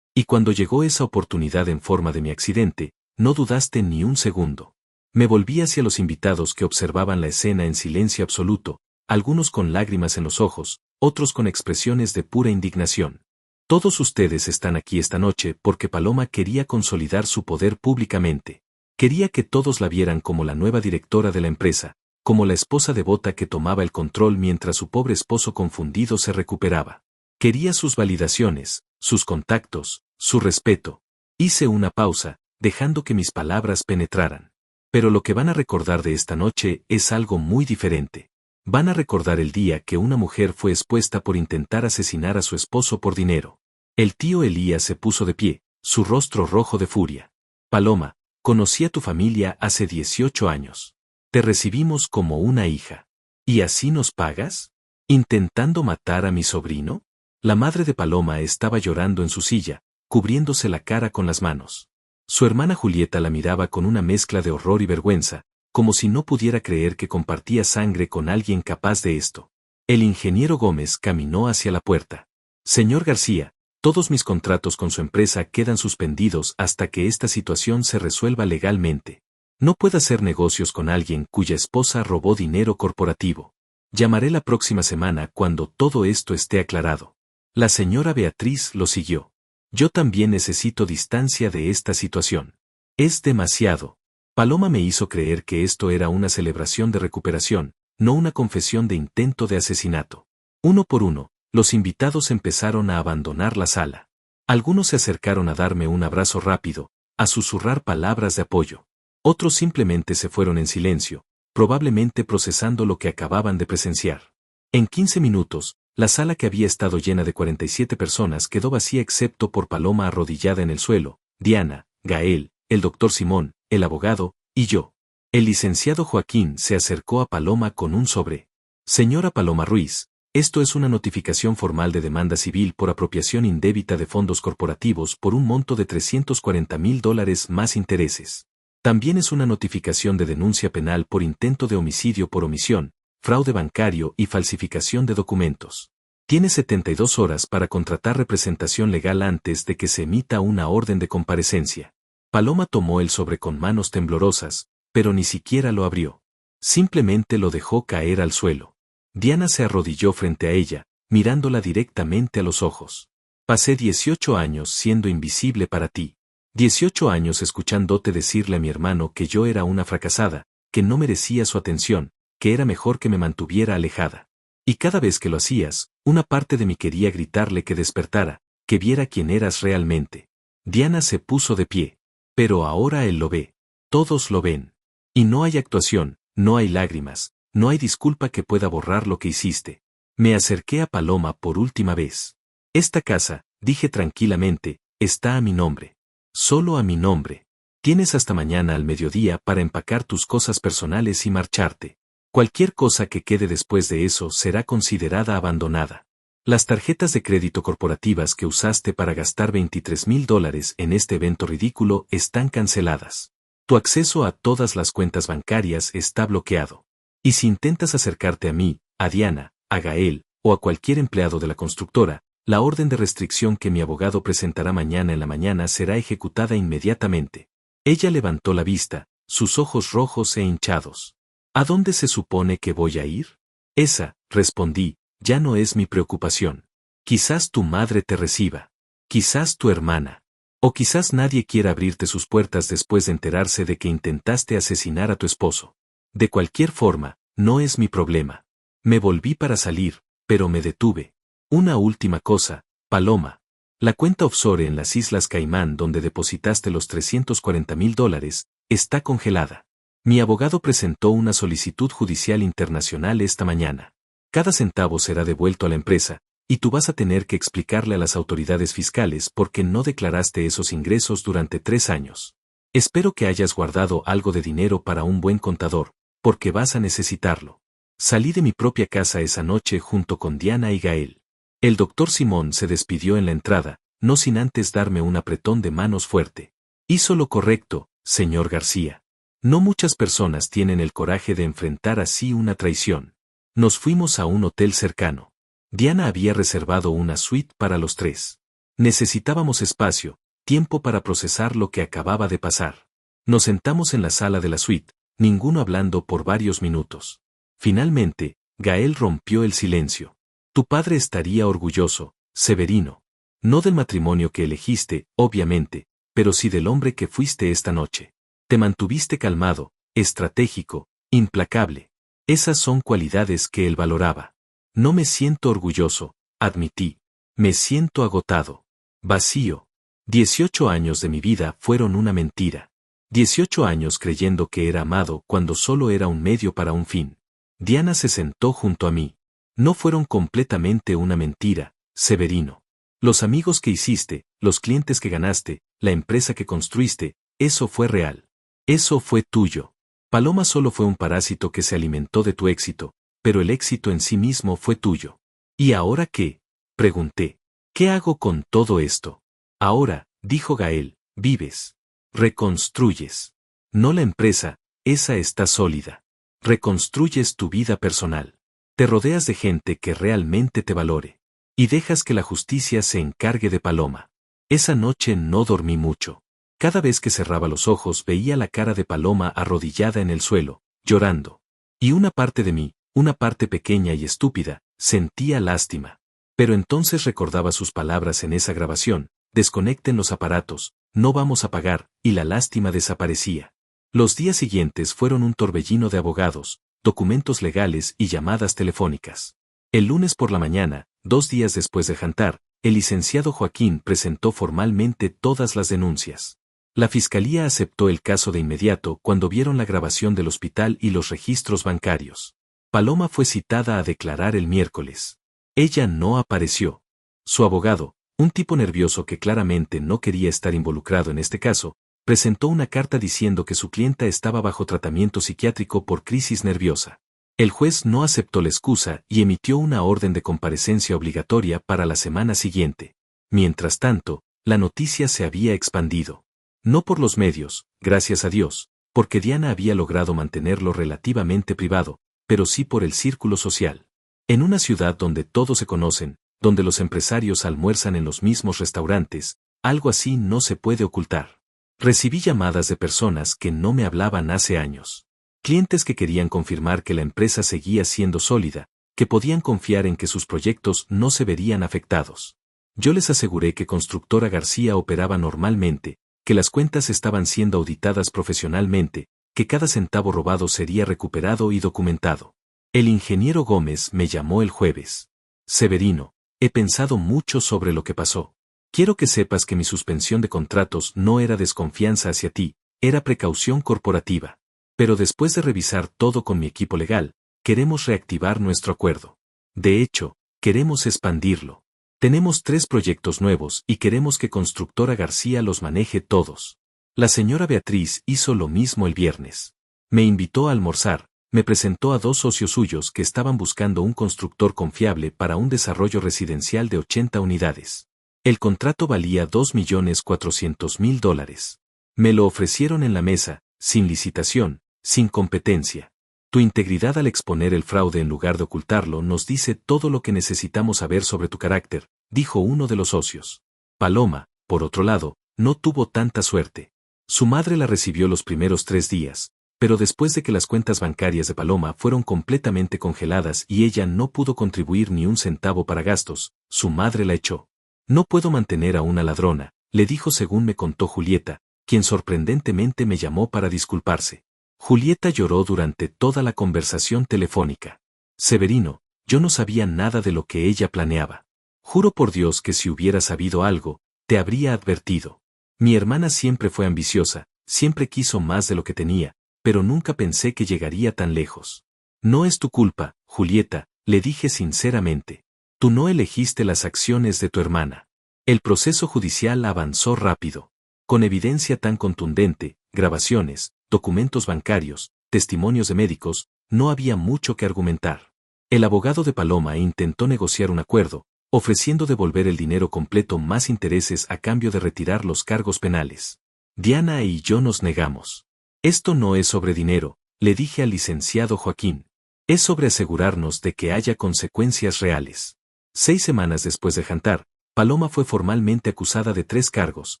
Y cuando llegó esa oportunidad en forma de mi accidente, no dudaste ni un segundo. Me volví hacia los invitados que observaban la escena en silencio absoluto, algunos con lágrimas en los ojos, otros con expresiones de pura indignación. Todos ustedes están aquí esta noche porque Paloma quería consolidar su poder públicamente. Quería que todos la vieran como la nueva directora de la empresa, como la esposa devota que tomaba el control mientras su pobre esposo confundido se recuperaba. Quería sus validaciones, sus contactos, su respeto. Hice una pausa, dejando que mis palabras penetraran. Pero lo que van a recordar de esta noche es algo muy diferente. Van a recordar el día que una mujer fue expuesta por intentar asesinar a su esposo por dinero. El tío Elías se puso de pie, su rostro rojo de furia. Paloma, conocí a tu familia hace 18 años. Te recibimos como una hija. ¿Y así nos pagas? ¿Intentando matar a mi sobrino? La madre de Paloma estaba llorando en su silla, cubriéndose la cara con las manos. Su hermana Julieta la miraba con una mezcla de horror y vergüenza, como si no pudiera creer que compartía sangre con alguien capaz de esto. El ingeniero Gómez caminó hacia la puerta. Señor García, todos mis contratos con su empresa quedan suspendidos hasta que esta situación se resuelva legalmente. No puedo hacer negocios con alguien cuya esposa robó dinero corporativo. Llamaré la próxima semana cuando todo esto esté aclarado. La señora Beatriz lo siguió. Yo también necesito distancia de esta situación. Es demasiado. Paloma me hizo creer que esto era una celebración de recuperación, no una confesión de intento de asesinato. Uno por uno, los invitados empezaron a abandonar la sala. Algunos se acercaron a darme un abrazo rápido, a susurrar palabras de apoyo. Otros simplemente se fueron en silencio, probablemente procesando lo que acababan de presenciar. En 15 minutos, la sala que había estado llena de 47 personas quedó vacía excepto por Paloma arrodillada en el suelo, Diana, Gael, el doctor Simón, el abogado, y yo. El licenciado Joaquín se acercó a Paloma con un sobre. Señora Paloma Ruiz, esto es una notificación formal de demanda civil por apropiación indébita de fondos corporativos por un monto de $340,000 más intereses. También es una notificación de denuncia penal por intento de homicidio por omisión, fraude bancario y falsificación de documentos. Tiene 72 horas para contratar representación legal antes de que se emita una orden de comparecencia. Paloma tomó el sobre con manos temblorosas, pero ni siquiera lo abrió. Simplemente lo dejó caer al suelo. Diana se arrodilló frente a ella, mirándola directamente a los ojos. Pasé 18 años siendo invisible para ti. 18 años escuchándote decirle a mi hermano que yo era una fracasada, que no merecía su atención, que era mejor que me mantuviera alejada. Y cada vez que lo hacías, una parte de mí quería gritarle que despertara, que viera quién eras realmente. Diana se puso de pie. Pero ahora él lo ve. Todos lo ven. Y no hay actuación, no hay lágrimas, no hay disculpa que pueda borrar lo que hiciste. Me acerqué a Paloma por última vez. Esta casa, dije tranquilamente, está a mi nombre. Solo a mi nombre. Tienes hasta mañana al mediodía para empacar tus cosas personales y marcharte. Cualquier cosa que quede después de eso será considerada abandonada. Las tarjetas de crédito corporativas que usaste para gastar $23,000 en este evento ridículo están canceladas. Tu acceso a todas las cuentas bancarias está bloqueado. Y si intentas acercarte a mí, a Diana, a Gael, o a cualquier empleado de la constructora, la orden de restricción que mi abogado presentará mañana en la mañana será ejecutada inmediatamente. Ella levantó la vista, sus ojos rojos e hinchados. ¿A dónde se supone que voy a ir? Esa, respondí, ya no es mi preocupación. Quizás tu madre te reciba. Quizás tu hermana. O quizás nadie quiera abrirte sus puertas después de enterarse de que intentaste asesinar a tu esposo. De cualquier forma, no es mi problema. Me volví para salir, pero me detuve. Una última cosa, Paloma. La cuenta offshore en las Islas Caimán donde depositaste los $340,000 está congelada. Mi abogado presentó una solicitud judicial internacional esta mañana. Cada centavo será devuelto a la empresa, y tú vas a tener que explicarle a las autoridades fiscales por qué no declaraste esos ingresos durante 3 años. Espero que hayas guardado algo de dinero para un buen contador, porque vas a necesitarlo. Salí de mi propia casa esa noche junto con Diana y Gael. El doctor Simón se despidió en la entrada, no sin antes darme un apretón de manos fuerte. Hizo lo correcto, señor García. No muchas personas tienen el coraje de enfrentar así una traición. Nos fuimos a un hotel cercano. Diana había reservado una suite para los tres. Necesitábamos espacio, tiempo para procesar lo que acababa de pasar. Nos sentamos en la sala de la suite, ninguno hablando por varios minutos. Finalmente, Gael rompió el silencio. Tu padre estaría orgulloso, Severino. No del matrimonio que elegiste, obviamente, pero sí del hombre que fuiste esta noche. Te mantuviste calmado, estratégico, implacable. Esas son cualidades que él valoraba. No me siento orgulloso, admití. Me siento agotado. Vacío. 18 años de mi vida fueron una mentira. 18 años creyendo que era amado cuando solo era un medio para un fin. Diana se sentó junto a mí. No fueron completamente una mentira, Severino. Los amigos que hiciste, los clientes que ganaste, la empresa que construiste, eso fue real. Eso fue tuyo. Paloma solo fue un parásito que se alimentó de tu éxito, pero el éxito en sí mismo fue tuyo. ¿Y ahora qué? Pregunté. ¿Qué hago con todo esto? Ahora, dijo Gael, vives. Reconstruyes. No la empresa, esa está sólida. Reconstruyes tu vida personal. Te rodeas de gente que realmente te valore. Y dejas que la justicia se encargue de Paloma. Esa noche no dormí mucho. Cada vez que cerraba los ojos veía la cara de Paloma arrodillada en el suelo, llorando. Y una parte de mí, una parte pequeña y estúpida, sentía lástima. Pero entonces recordaba sus palabras en esa grabación: desconecten los aparatos, no vamos a pagar, y la lástima desaparecía. Los días siguientes fueron un torbellino de abogados, documentos legales y llamadas telefónicas. El lunes por la mañana, 2 días después de jantar, el licenciado Joaquín presentó formalmente todas las denuncias. La fiscalía aceptó el caso de inmediato cuando vieron la grabación del hospital y los registros bancarios. Paloma fue citada a declarar el miércoles. Ella no apareció. Su abogado, un tipo nervioso que claramente no quería estar involucrado en este caso, presentó una carta diciendo que su clienta estaba bajo tratamiento psiquiátrico por crisis nerviosa. El juez no aceptó la excusa y emitió una orden de comparecencia obligatoria para la semana siguiente. Mientras tanto, la noticia se había expandido. No por los medios, gracias a Dios, porque Diana había logrado mantenerlo relativamente privado, pero sí por el círculo social. En una ciudad donde todos se conocen, donde los empresarios almuerzan en los mismos restaurantes, algo así no se puede ocultar. Recibí llamadas de personas que no me hablaban hace años. Clientes que querían confirmar que la empresa seguía siendo sólida, que podían confiar en que sus proyectos no se verían afectados. Yo les aseguré que Constructora García operaba normalmente, que las cuentas estaban siendo auditadas profesionalmente, que cada centavo robado sería recuperado y documentado. El ingeniero Gómez me llamó el jueves. Severino, he pensado mucho sobre lo que pasó. Quiero que sepas que mi suspensión de contratos no era desconfianza hacia ti, era precaución corporativa. Pero después de revisar todo con mi equipo legal, queremos reactivar nuestro acuerdo. De hecho, queremos expandirlo. Tenemos 3 proyectos nuevos y queremos que Constructora García los maneje todos. La señora Beatriz hizo lo mismo el viernes. Me invitó a almorzar, me presentó a 2 socios suyos que estaban buscando un constructor confiable para un desarrollo residencial de 80 unidades. El contrato valía $2.400.000. Me lo ofrecieron en la mesa, sin licitación, sin competencia. Tu integridad al exponer el fraude en lugar de ocultarlo nos dice todo lo que necesitamos saber sobre tu carácter, dijo uno de los socios. Paloma, por otro lado, no tuvo tanta suerte. Su madre la recibió los primeros 3 días, pero después de que las cuentas bancarias de Paloma fueron completamente congeladas y ella no pudo contribuir ni un centavo para gastos, su madre la echó. No puedo mantener a una ladrona, le dijo según me contó Julieta, quien sorprendentemente me llamó para disculparse. Julieta lloró durante toda la conversación telefónica. Severino, yo no sabía nada de lo que ella planeaba. Juro por Dios que si hubiera sabido algo, te habría advertido. Mi hermana siempre fue ambiciosa, siempre quiso más de lo que tenía, pero nunca pensé que llegaría tan lejos. No es tu culpa, Julieta, le dije sinceramente. Tú no elegiste las acciones de tu hermana. El proceso judicial avanzó rápido. Con evidencia tan contundente, grabaciones, documentos bancarios, testimonios de médicos, no había mucho que argumentar. El abogado de Paloma intentó negociar un acuerdo, ofreciendo devolver el dinero completo más intereses a cambio de retirar los cargos penales. Diana y yo nos negamos. Esto no es sobre dinero, le dije al licenciado Joaquín. Es sobre asegurarnos de que haya consecuencias reales. 6 semanas después de jantar, Paloma fue formalmente acusada de 3 cargos: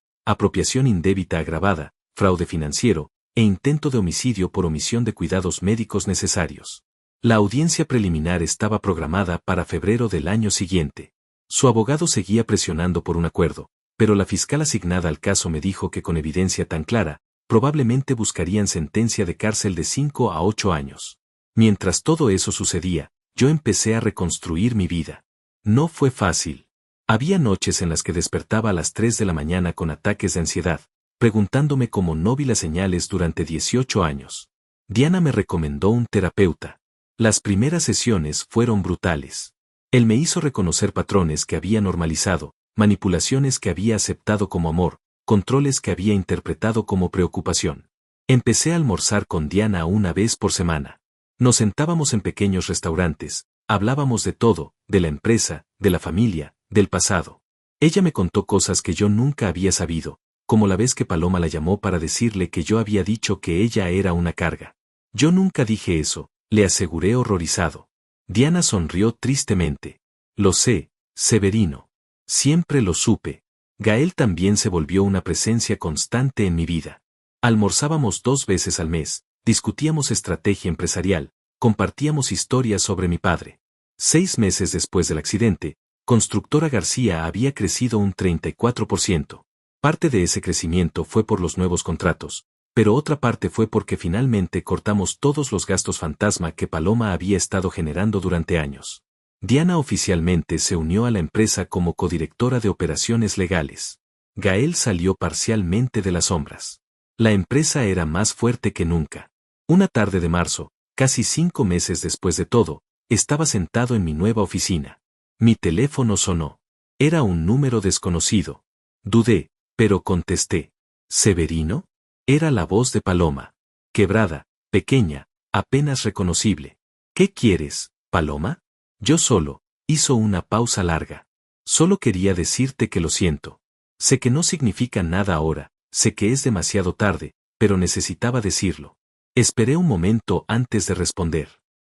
apropiación indebita agravada, fraude financiero, e intento de homicidio por omisión de cuidados médicos necesarios. La audiencia preliminar estaba programada para febrero del año siguiente. Su abogado seguía presionando por un acuerdo, pero la fiscal asignada al caso me dijo que con evidencia tan clara, probablemente buscarían sentencia de cárcel de 5 a 8 años. Mientras todo eso sucedía, yo empecé a reconstruir mi vida. No fue fácil. Había noches en las que despertaba a las 3 de la mañana con ataques de ansiedad, preguntándome cómo no vi las señales durante 18 años. Diana me recomendó un terapeuta. Las primeras sesiones fueron brutales. Él me hizo reconocer patrones que había normalizado, manipulaciones que había aceptado como amor, controles que había interpretado como preocupación. Empecé a almorzar con Diana una vez por semana. Nos sentábamos en pequeños restaurantes, hablábamos de todo, de la empresa, de la familia, del pasado. Ella me contó cosas que yo nunca había sabido, como la vez que Paloma la llamó para decirle que yo había dicho que ella era una carga. Yo nunca dije eso, le aseguré horrorizado. Diana sonrió tristemente. Lo sé, Severino. Siempre lo supe. Gael también se volvió una presencia constante en mi vida. Almorzábamos 2 veces al mes, discutíamos estrategia empresarial, compartíamos historias sobre mi padre. 6 meses después del accidente, Constructora García había crecido un 34%. Parte de ese crecimiento fue por los nuevos contratos, pero otra parte fue porque finalmente cortamos todos los gastos fantasma que Paloma había estado generando durante años. Diana oficialmente se unió a la empresa como codirectora de operaciones legales. Gael salió parcialmente de las sombras. La empresa era más fuerte que nunca. Una tarde de marzo, casi 5 meses después de todo, estaba sentado en mi nueva oficina. Mi teléfono sonó. Era un número desconocido. Dudé, pero contesté. ¿Severino? Era la voz de Paloma. Quebrada, pequeña, apenas reconocible. ¿Qué quieres, Paloma? Yo solo, hizo una pausa larga. Solo quería decirte que lo siento. Sé que no significa nada ahora, sé que es demasiado tarde, pero necesitaba decirlo. Esperé un momento antes de responder.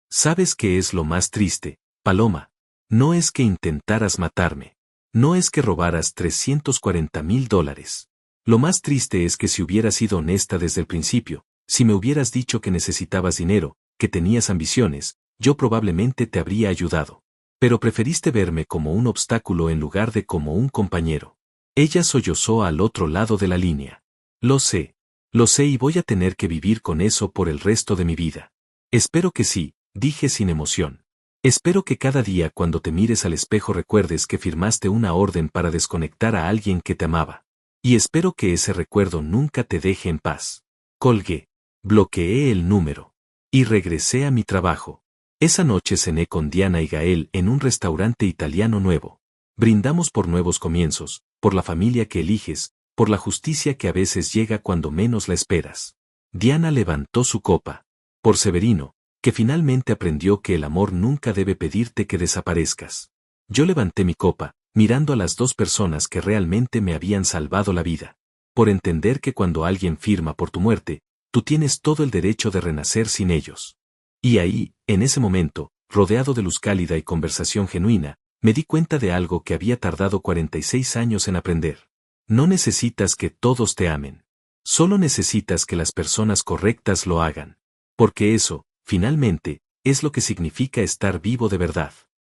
¿Sabes qué es lo más triste, Paloma? No es que intentaras matarme. No es que robaras $340,000. Lo más triste es que si hubieras sido honesta desde el principio, si me hubieras dicho que necesitabas dinero, que tenías ambiciones, yo probablemente te habría ayudado. Pero preferiste verme como un obstáculo en lugar de como un compañero. Ella sollozó al otro lado de la línea. Lo sé y voy a tener que vivir con eso por el resto de mi vida. Espero que sí, dije sin emoción. Espero que cada día cuando te mires al espejo recuerdes que firmaste una orden para desconectar a alguien que te amaba. Y espero que ese recuerdo nunca te deje en paz. Colgué. Bloqueé el número. Y regresé a mi trabajo. Esa noche cené con Diana y Gael en un restaurante italiano nuevo. Brindamos por nuevos comienzos, por la familia que eliges, por la justicia que a veces llega cuando menos la esperas. Diana levantó su copa. Por Severino, que finalmente aprendió que el amor nunca debe pedirte que desaparezcas. Yo levanté mi copa, mirando a las 2 personas que realmente me habían salvado la vida. Por entender que cuando alguien firma por tu muerte, tú tienes todo el derecho de renacer sin ellos. Y ahí, en ese momento, rodeado de luz cálida y conversación genuina, me di cuenta de algo que había tardado 46 años en aprender. No necesitas que todos te amen. Solo necesitas que las personas correctas lo hagan. Porque eso, finalmente, es lo que significa estar vivo de verdad.